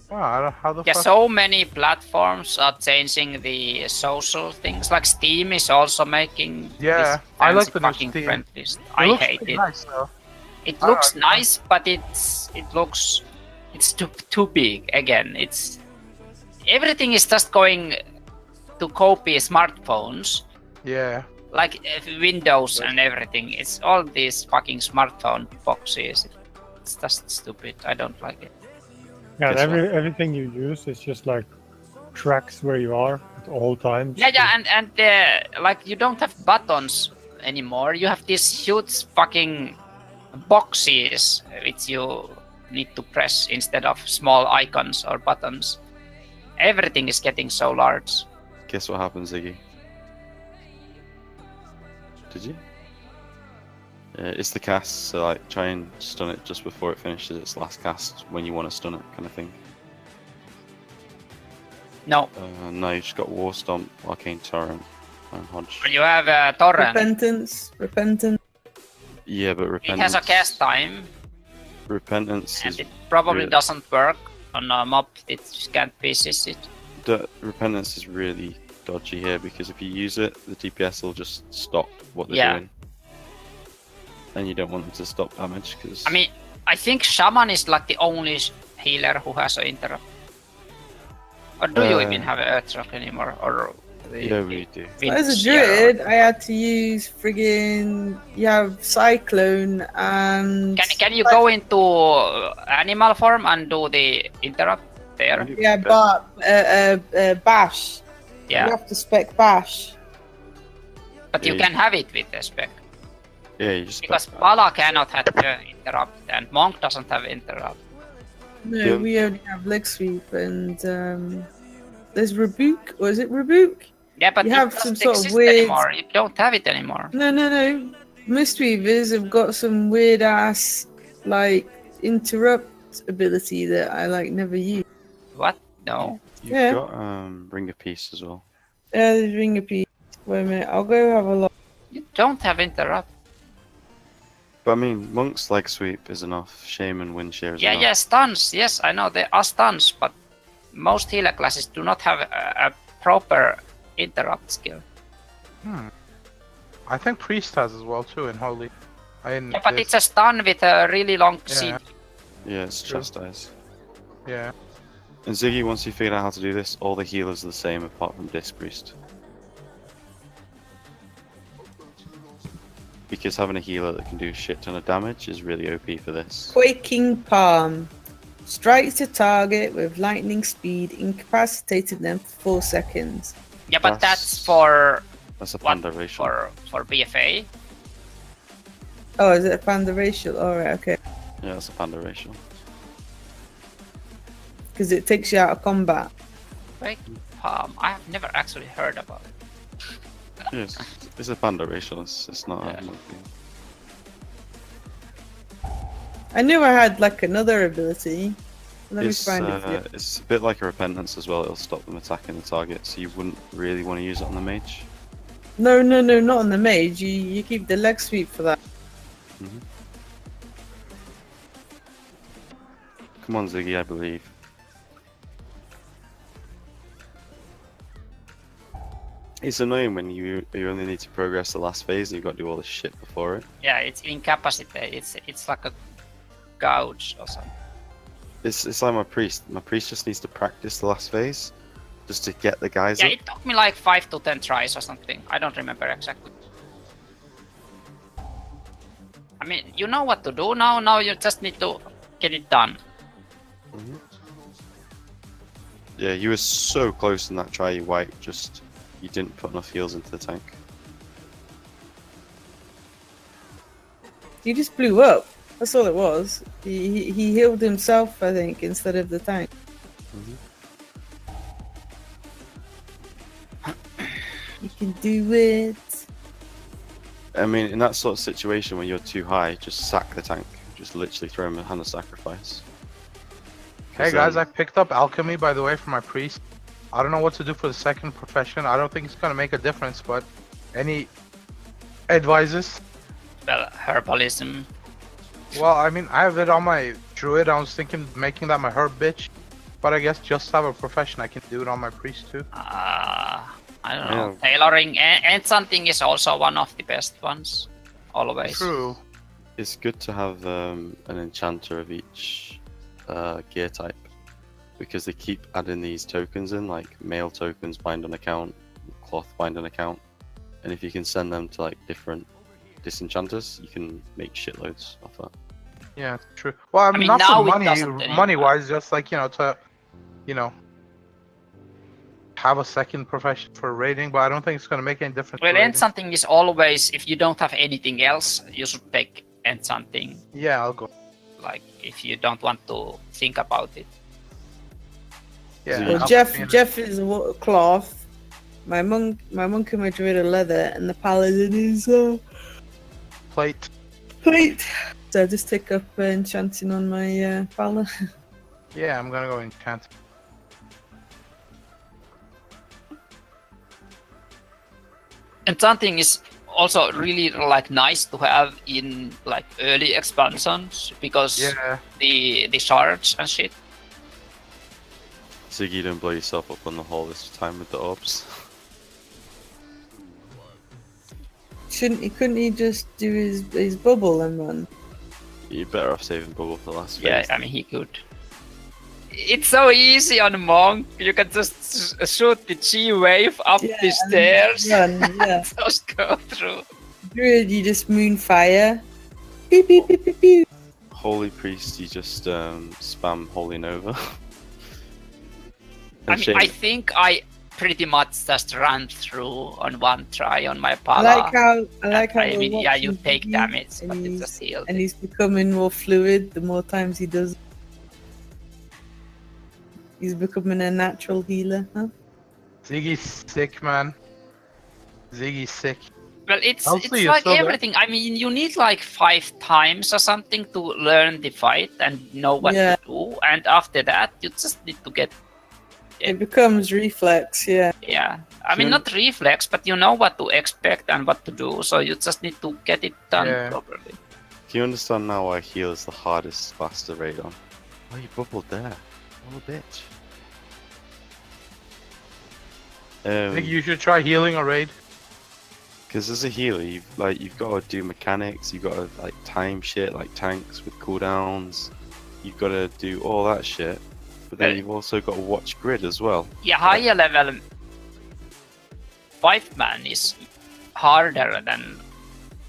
Wow, I don't, how the Yeah, fuck? so many platforms are changing the social things. Like Steam is also making Yeah, this I like fancy the new fucking Steam. friend list. It I looks hate pretty it. Nice, though. It I looks don't know. nice, but it's too big. Again, it's everything is just going to copy smartphones. Yeah. like Windows and everything. It's all these fucking smartphone boxes. It's just stupid. I don't like it. Yeah, and Guess what? everything you use is just like tracks where you are at all times. Yeah, and like you don't have buttons anymore. You have these huge fucking boxes which you need to press instead of small icons or buttons. Everything is getting so large. Guess what happens, Ziggy? Did you? It's the cast, so like try and stun it just before it finishes its last cast when you want to stun it, kind of thing. No, No, you just got War Stomp, Arcane Torrent, and Hodge. you have Torrent. Repentance. Yeah, but It Repentance. has a cast time, Repentance and is it probably really- doesn't work on a mob. It can't pieces it. Repentance is really dodgy here because if you use it, the DPS will just stop what they're Yeah. doing, and you don't want them to stop damage because. I mean, I think Shaman is like the only healer who has an interrupt. Or do you even have an Earthshock anymore? Or yeah, we do. As a druid, I had to use friggin' you have Cyclone and Can you go into animal form and do the interrupt there? yeah, but bash. You Yeah, have to spec bash. but you Yeah. can have it with the spec. Yeah, you just. Because Pala cannot have interrupt and Monk doesn't have interrupt. No, Yeah. we only have leg sweep and there's rebuke. Or is it rebuke? Yeah, but You it have doesn't some sort of exist weird- anymore. You don't have it anymore. No. Mistweavers have got some weird ass like interrupt ability that I like never use. What? No. You've Yeah. got Ring of Peace as well. There's ring a piece. Wait a minute, I'll go have a look. You don't have interrupt. But I mean, Monk's leg sweep is enough. Shaman wind shear is Yeah, enough. yeah, stuns. Yes, I know there are stuns, but most healer classes do not have a proper interrupt skill. I think Priest has as well too in Holy. Yeah, but it's a stun with a really long Yeah. seed. Yeah, it's True. chastise. Yeah. And Ziggy, once you figure out how to do this, all the healers are the same apart from Disc Priest. Because having a healer that can do a shit ton of damage is really OP for this. Quaking Palm. Strikes a target with lightning speed, incapacitating them for 4 seconds. Yeah, but That's- that's for That's a what? panda racial. For BFA. Oh, is it a panda racial? Alright, okay. Yeah, that's a panda racial. Because it takes you out of combat. Wait, I have never actually heard about it. Yes, it's a panda racial. It's not. Yeah. I knew I had like another ability. Let me find it. for you. It's a bit like a repentance as well. It'll stop them attacking the target, so you wouldn't really want to use it on the mage. No, not on the mage. You keep the leg sweep for that. Come on, Ziggy, I believe. It's annoying when you only need to progress the last phase and you've got to do all this shit before it. Yeah, it's incapacitated. It's like a gouge or something. It's like my priest. My priest just needs to practice the last phase, just to get the guys Yeah, up. it took me like 5 to 10 tries or something. I don't remember exactly. I mean, you know what to do now. Now you just need to get it done. Yeah, you were so close in that try, you white. Just you didn't put enough heals into the tank. He just blew up. That's all it was. He healed himself, I think, instead of the tank. You can do it. I mean, in that sort of situation when you're too high, just sack the tank. Just literally throw him a hand of sacrifice. Hey guys, I picked up alchemy by the way for my priest. I don't know what to do for the second profession. I don't think it's gonna make a difference, but any advices? Well, herbalism. Well, I mean, I have it on my druid. I was thinking making that my herb bitch, but I guess just have a profession. I can do it on my priest too. I don't know. Tailoring and something is also one of the best ones. Always. True. It's good to have an enchanter of each gear type, because they keep adding these tokens in, like mail tokens bind on account, cloth bind on account, and if you can send them to like different disenchanters, you can make shitloads off that. Yeah, true. Well, I mean, not now for it money, doesn't anymore. money-wise, just like, to, have a second profession for raiding, but I don't think it's going to make any difference. Well, for raiding. enchanting is always, if you don't have anything else, you should take enchanting. Yeah, I'll go. Like, if you don't want to think about it. Yeah. Well, I'll Jeff be in it. Jeff is cloth. My monk and my druid are leather, and the paladin is Plate. plate. So I just take up enchanting on my pala. Yeah, I'm gonna go enchant. Enchanting is also really like nice to have in like early expansions because Yeah. the shards and shit. Ziggy, don't blow yourself up on the hole this time with the orbs. Couldn't he just do his bubble and run? You're better off saving bubble for the last Yeah, phase. I mean he could. It's so easy on Monk. You can just shoot the G wave up Yeah, the stairs. Run, yeah. Just go through. Druid, you just moonfire. Beep, beep, beep, beep, beep. Holy Priest, you just spam Holy Nova. I And mean, Shane- I think I pretty much just ran through on one try on my I pala. like how I we're mean, yeah, you watching take Ziggy, damage, and but he's- it's just healed. and he's becoming more fluid the more times he does. He's becoming a natural healer, huh? Ziggy's sick, man. Ziggy's sick. Well, it's I'll see you like still there. everything. I mean, you need like 5 times or something to learn the fight and know what Yeah. to do. And after that, you just need to get, It becomes reflex, yeah. yeah. I mean, Can- not reflex, but you know what to expect and what to do. So you just need to get it done Yeah. properly. Do you understand now why heal is the hardest class to raid on? Oh, you bubbled there. Oh, bitch. I think you should try healing a raid. Because as a healer, you've got to do mechanics. You've got to like time shit like tanks with cooldowns. You've got to do all that shit. But then Well- you've also got to watch grid as well. Yeah, higher level 5-man is harder than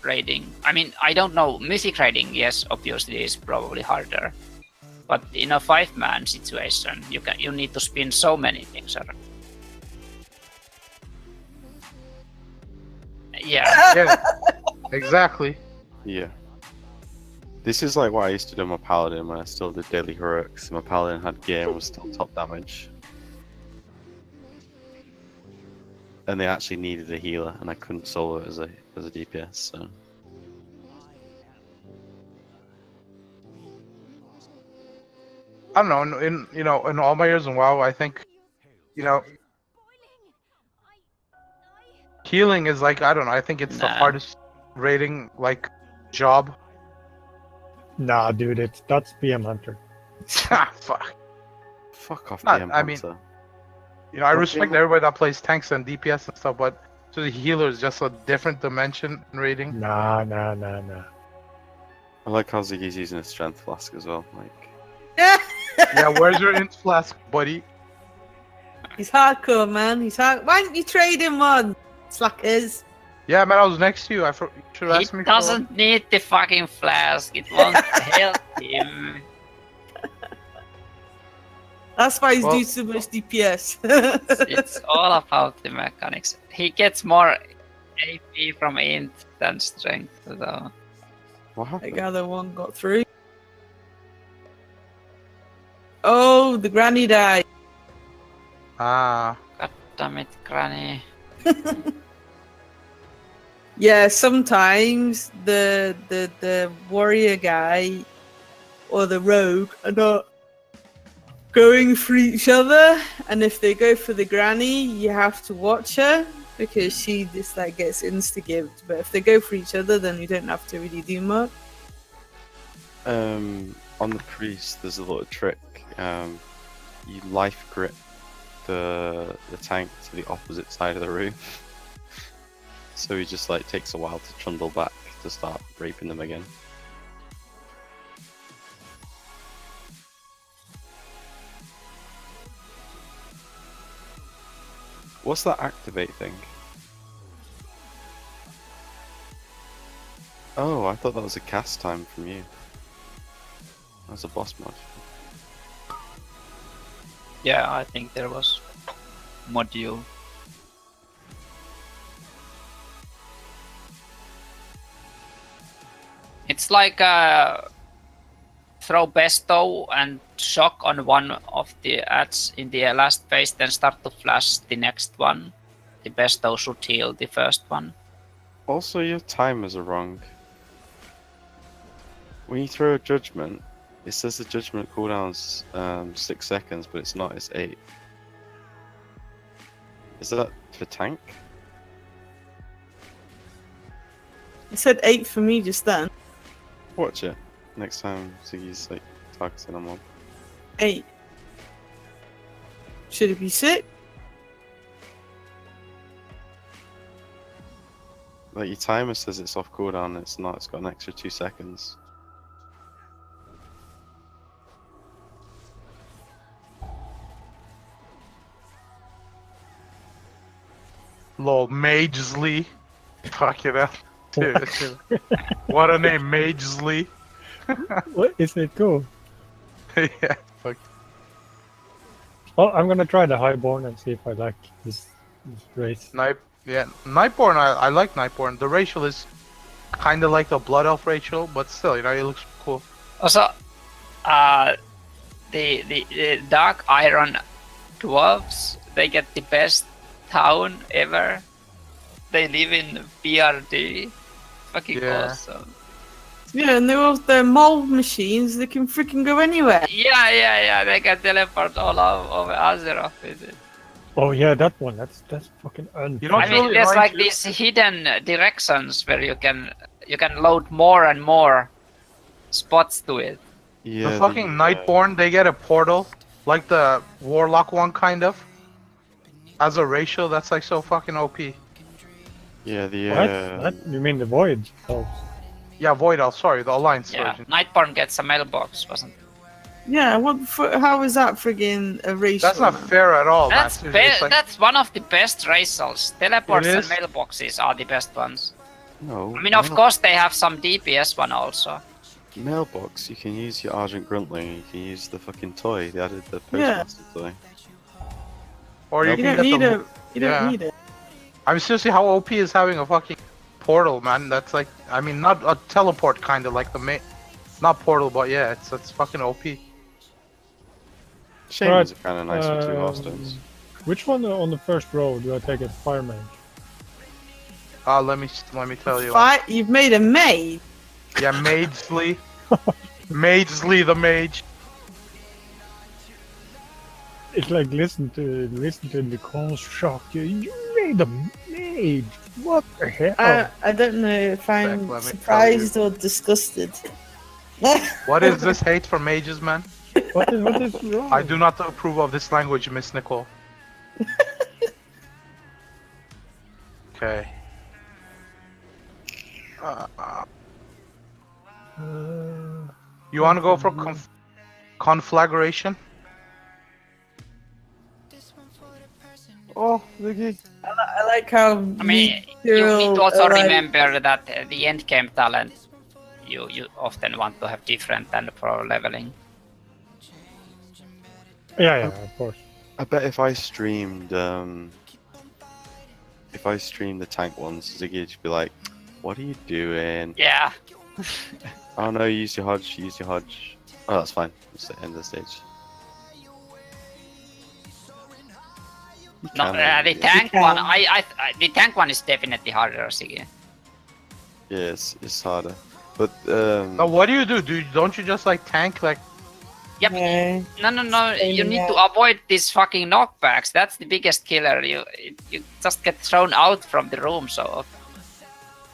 raiding. I mean, I don't know. Mythic raiding, yes, obviously is probably harder. But in a 5-man situation, you need to spin so many things around. Yeah, Yeah. Exactly. Yeah. This is like what I used to do on my paladin when I still did daily heroics. My paladin had gear and was still top damage. And they actually needed a healer, and I couldn't solo it as a DPS. So I don't know. In all my years in WoW, I think, healing is like, I don't know. I think it's the Nah. hardest raiding like job. Nah, dude, that's PM Hunter. Ah, fuck. fuck off, Not- PM I mean- Hunter. I But respect you- everybody that plays tanks and DPS and stuff, but to the healer is just a different dimension in raiding. Nah. I like how Ziggy's using a strength flask as well. Like, Yeah, where's your int flask, buddy? He's hardcore, man. He's hard. Why don't you trade him one? Slackers. Yeah, man, I was next to you. You should he ask me. doesn't need the fucking flask. It won't help him. That's why he's Well- doing so much DPS. It's all about the mechanics. He gets more AP from int than strength, though. what I happened? gather one got through. Oh, the granny died. Ah, God damn it, Granny. Yeah, sometimes the warrior guy or the rogue are not going for each other, and if they go for the granny, you have to watch her because she just like gets insta-gived. But if they go for each other, then you don't have to really do much. On the priest, there's a little trick. You life grip the tank to the opposite side of the room, so he just like takes a while to trundle back to start raping them again. What's that activate thing? Oh, I thought that was a cast time from you. That's a boss mod. Yeah, I think there was module. It's like throw bestow and shock on one of the ads in the last phase, then start to flash the next one. The bestow should heal the first one. Also, your timers are wrong. When you throw a judgment, it says the judgment cooldown's 6 seconds, but it's not, it's 8. Is that for tank? It said 8 for me just then. Watch it. Next time Ziggy's like targeting a mob. 8. Should it be 6? Like your timer says it's off cooldown, it's not, it's got an extra 2 seconds. Lol, Magesley. Fuck it up. Dude, what a name, Magesley. What is it cool? Yeah, fuck. Oh, I'm gonna try the Highborn and see if I like this race. Nightborn, I like Nightborn. The racial is kind of like the Blood Elf racial, but still, it looks cool. Also, the Dark Iron Dwarves, they get the best town ever. They live in BRD. Fucking Yeah. awesome. Yeah, and they're mold machines. They can freaking go anywhere. Yeah. They can teleport all over Azeroth with it. Oh yeah, that one. That's fucking unfair. You know I what's mean, really there's annoying like too? these hidden directions where you can load more and more spots to it. Yeah. The fucking Nightborn, they get a portal, like the Warlock one, kind of. As a racial, that's like so fucking OP. Yeah, the What? You mean the Void? Oh. Yeah, Void Elf, sorry, the Alliance Yeah, version. Nightborn gets a mailbox, wasn't it? Yeah, how is that friggin' a racial? That's not man? fair at all, That's man. It's like- that's one of the best racials. Teleports It and is? mailboxes are the best ones. No. I mean, of course, they have some DPS one also. Mailbox, you can use your Argent Gruntling, you can use the fucking toy, they added the Yeah. Postmaster toy. Or you You can don't get need the... it. You yeah. don't need it. I mean, seriously, how OP is having a fucking portal, man? That's like, I mean, not a teleport kind of like the main, not portal, but yeah, it's fucking OP. Shamans are kind of nice with 2 Hearthstones. Which one on the first row do I take as Fire Mage? Let me tell you. You've made a maid. Yeah, Magesley. Magesley the mage. It's like listen to the construct. You made a mage. What the hell? I don't know if I'm Let me tell surprised or disgusted. What is this hate for mages, man? What is wrong? I do not approve of this language, Miss Nicole. Okay. You want to go for conflagration? Oh, Ziggy! I like how. I mean, you need to also remember that the end game talent you often want to have different than pro leveling. Yeah, of course. I bet if I streamed the tank ones, Ziggy would just be like, "What are you doing? Yeah. Oh no, use your Hodge, use your Hodge." Oh, that's fine. It's the end of the stage. You No, can, the yeah. tank can. one. The tank one is definitely harder, Siggy. Yeah, it's harder. But Now, what do? Don't you just like tank like? Yep. No. No. You Same need here. to avoid these fucking knockbacks. That's the biggest killer. You just get thrown out from the room. So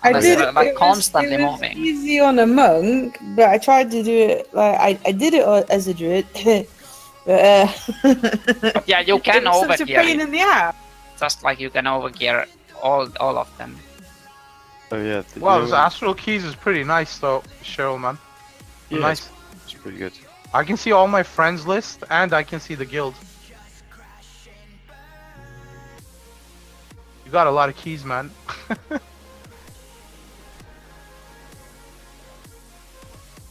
I That's did like it constantly was moving. easy on a monk, but I tried to do it like I did it as a druid. But, yeah, you can it was such a pain overgear. in the ass. Just like you can overgear all of them. oh yeah, Well, this Astral Keys is pretty nice though, Cheryl, man. yeah, Nice. it's pretty good. I can see all my friends list and I can see the guild. You got a lot of keys, man.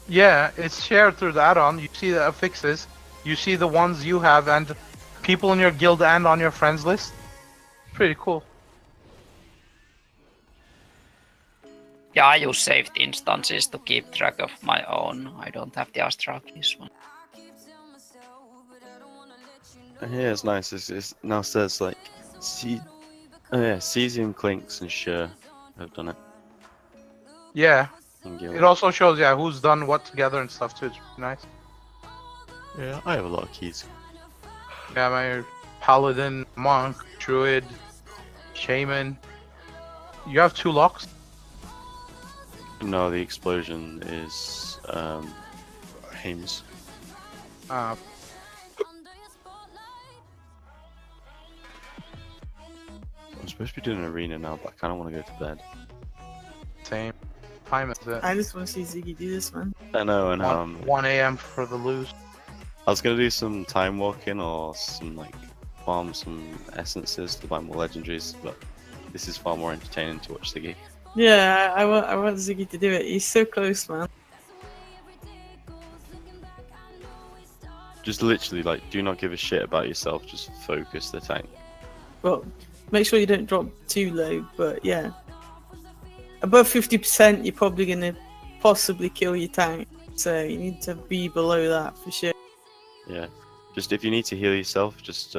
Yeah, it's shared through the add-on. You see the affixes, you see the ones you have, and people in your guild and on your friends list. Pretty cool. Yeah, I use saved instances to keep track of my own. I don't have the astral keys one. Yeah, it's nice. It's now says like, Cesium, Clinks, and Sure have done it. Yeah. In guild. It also shows, yeah, who's done what together and stuff too. It's pretty nice. Yeah, I have a lot of keys. Yeah, my paladin, monk, druid, shaman. You have 2 locks? No, the explosion is Hames. Uh, I'm supposed to be doing an arena now, but I kind of want to go to bed. same. Time is it? I just want to see Ziggy do this, man. I know, and 1 a.m. for the lose. I was gonna do some time walking or some like farm some essences to buy more legendaries, but this is far more entertaining to watch Ziggy. Yeah, I want Ziggy to do it. He's so close, man. Just literally like, do not give a shit about yourself. Just focus the tank. Well, make sure you don't drop too low, but yeah. Above 50%, you're probably going to possibly kill your tank. So you need to be below that for sure. Yeah. Just if you need to heal yourself, just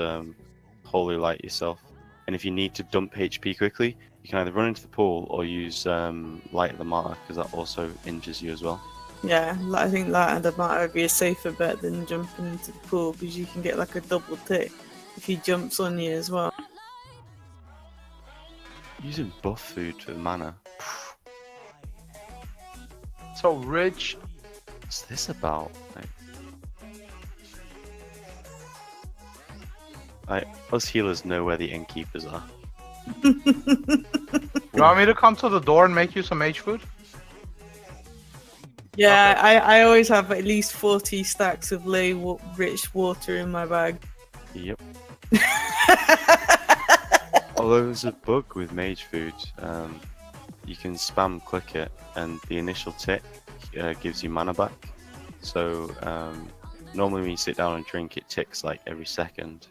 holy light yourself. And if you need to dump HP quickly, you can either run into the pool or use Light of the Martyr, because that also injures you as well. Yeah, I think Light and the Martyr would be a safer bet than jumping into the pool, because you can get like a double tick if he jumps on you as well. Using buff food for mana. So rich. What's this about? Us healers know where the innkeepers are. You want me to come to the door and make you some mage food? Yeah, I always have at least 40 stacks of rich water in my bag. Yep. Although there's a bug with mage food, you can spam click it, and the initial tick gives you mana back. So normally when you sit down and drink, it ticks like every second,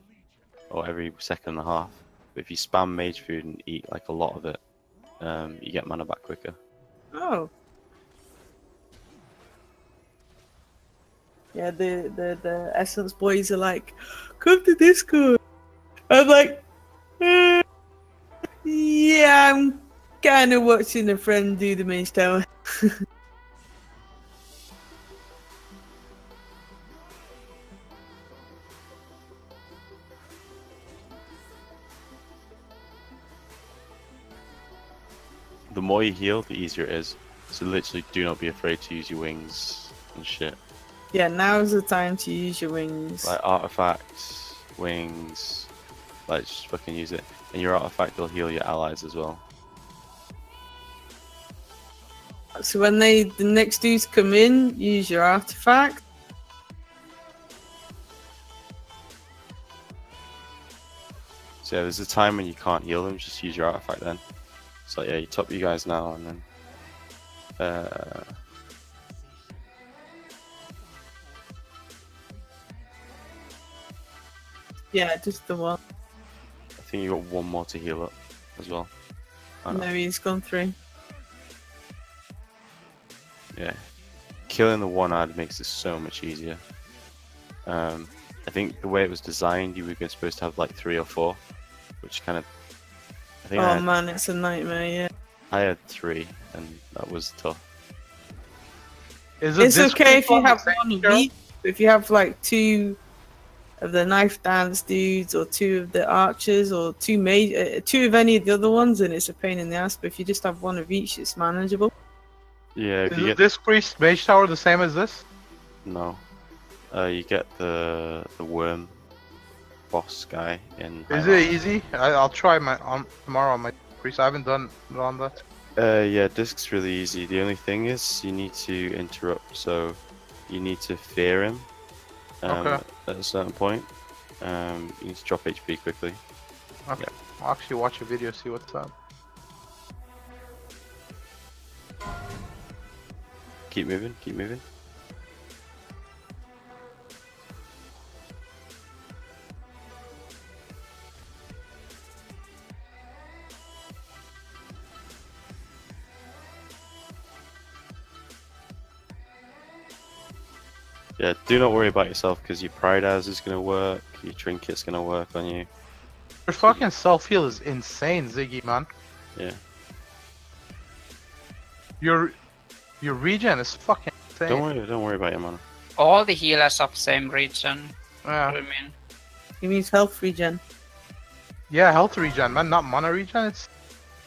or every second and a half. But if you spam mage food and eat like a lot of it, you get mana back quicker. Oh. Yeah, the Essence boys are like, come to Discord. I'm like, yeah, I'm kind of watching a friend do the mage tower. The more you heal, the easier it is. So literally, do not be afraid to use your wings and shit. Yeah, now's the time to use your wings. Like artifacts, wings, like just fucking use it. And your artifact will heal your allies as well. So when the next dudes come in, use your artifact. So yeah, there's a time when you can't heal them, just use your artifact then. So yeah, you top you guys now and then. Yeah, just the one. I think you got one more to heal up as well. Oh, No, he's gone through. Yeah, killing the one ad makes this so much easier. I think the way it was designed, you were supposed to have like 3 or 4, which kind of. I think Oh man, it's a nightmare. Yeah. I had 3, and that was tough. It's okay if you have one of each. If you have like 2 of the knife dance dudes, or 2 of the archers, or 2 of any of the other ones, then it's a pain in the ass. But if you just have 1 of each, it's manageable. Yeah, if Is you get this priest mage tower the same as this? no, you get the worm boss guy in. Is High it easy? I'll try tomorrow on my priest. I haven't done it on that. Yeah, disc's really easy. The only thing is you need to interrupt, so you need to fear him Okay. at a certain point. You need to drop HP quickly. Okay. I'll actually watch a video, see what's up. Keep moving, keep moving. Yeah, do not worry about yourself because your Pride House is going to work, your Trinket's going to work on you. Your fucking self-heal is insane, Ziggy, man. Yeah. Your regen is fucking insane. Don't worry about your mana. All the healers have same region. Yeah. What do you mean? He means health regen. Yeah, health regen, man, not mana regen.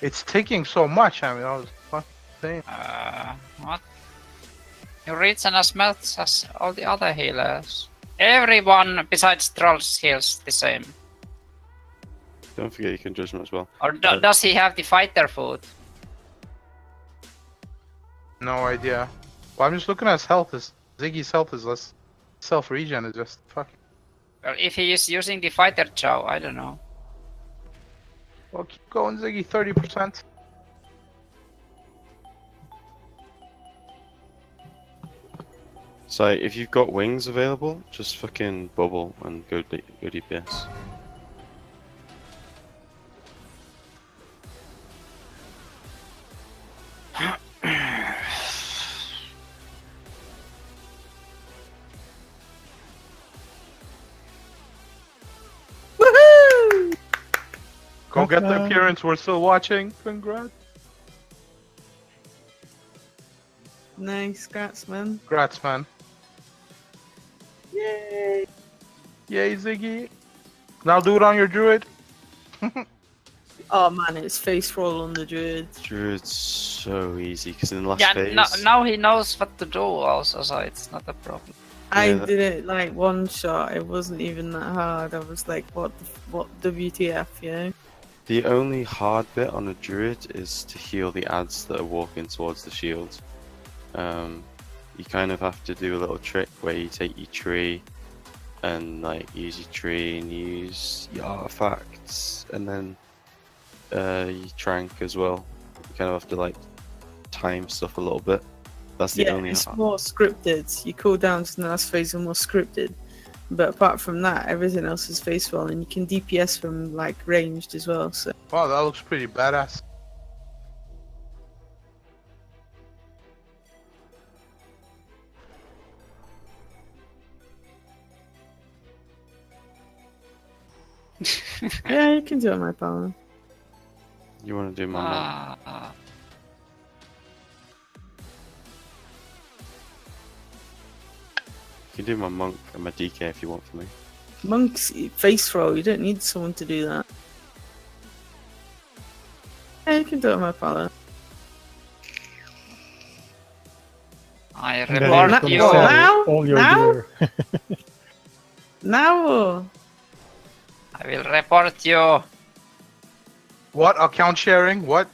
It's taking so much. I mean, that was fucking insane. What? Your region as much as all the other healers. Everyone besides trolls heals the same. Don't forget you can judgment as well. Or does he have the fighter food? No idea. Well, I'm just looking at his health. Ziggy's health is less. Self regen is just fucking. Well, if he is using the fighter chow, I don't know. Well, keep going, Ziggy. 30%. So if you've got wings available, just fucking bubble and go DPS. Woohoo! Go get the Okay. appearance. We're still watching. Congrats. Nice, congrats, man. Congrats, man. Yay! Yay, Ziggy. Now do it on your druid. Oh man, it's face roll on the druid. Druid's so easy because in the last Yeah, phase. now he knows what to do also, so it's not a problem. I Yeah, that- did it like one shot. It wasn't even that hard. I was like, what WTF, you know? The only hard bit on a druid is to heal the ads that are walking towards the shield. You kind of have to do a little trick where you take your tree and like use your tree and use your artifacts and then your trank as well. You kind of have to like time stuff a little bit. That's the Yeah, only it's more scripted. Your cooldowns in the last phase are more scripted. But apart from that, everything else is face roll, and you can DPS from like ranged as well. So Wow, that looks pretty badass. yeah, you can do it, my power. You want to do my monk? You can do my monk and my DK if you want for me. Monks face roll. You don't need someone to do that. Yeah, you can do it, my power. I And then report he's gonna you. sell Now? all your Now? gear. Now. I will report you. What? Account sharing? What?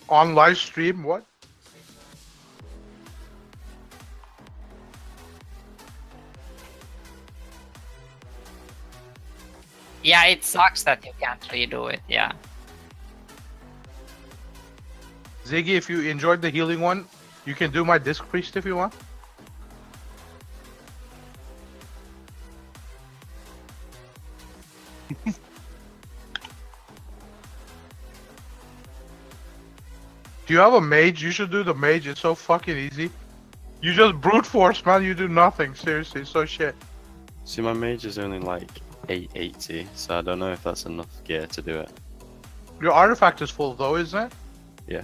On live stream? What? Yeah, it sucks that you can't redo it, yeah. Ziggy, if you enjoyed the healing one, you can do my disc priest if you want. Do you have a mage? You should do the mage. It's so fucking easy. You just brute force, man. You do nothing. Seriously, it's so shit. See, my mage is only like 880, so I don't know if that's enough gear to do it. Your artifact is full though, isn't it? Yeah.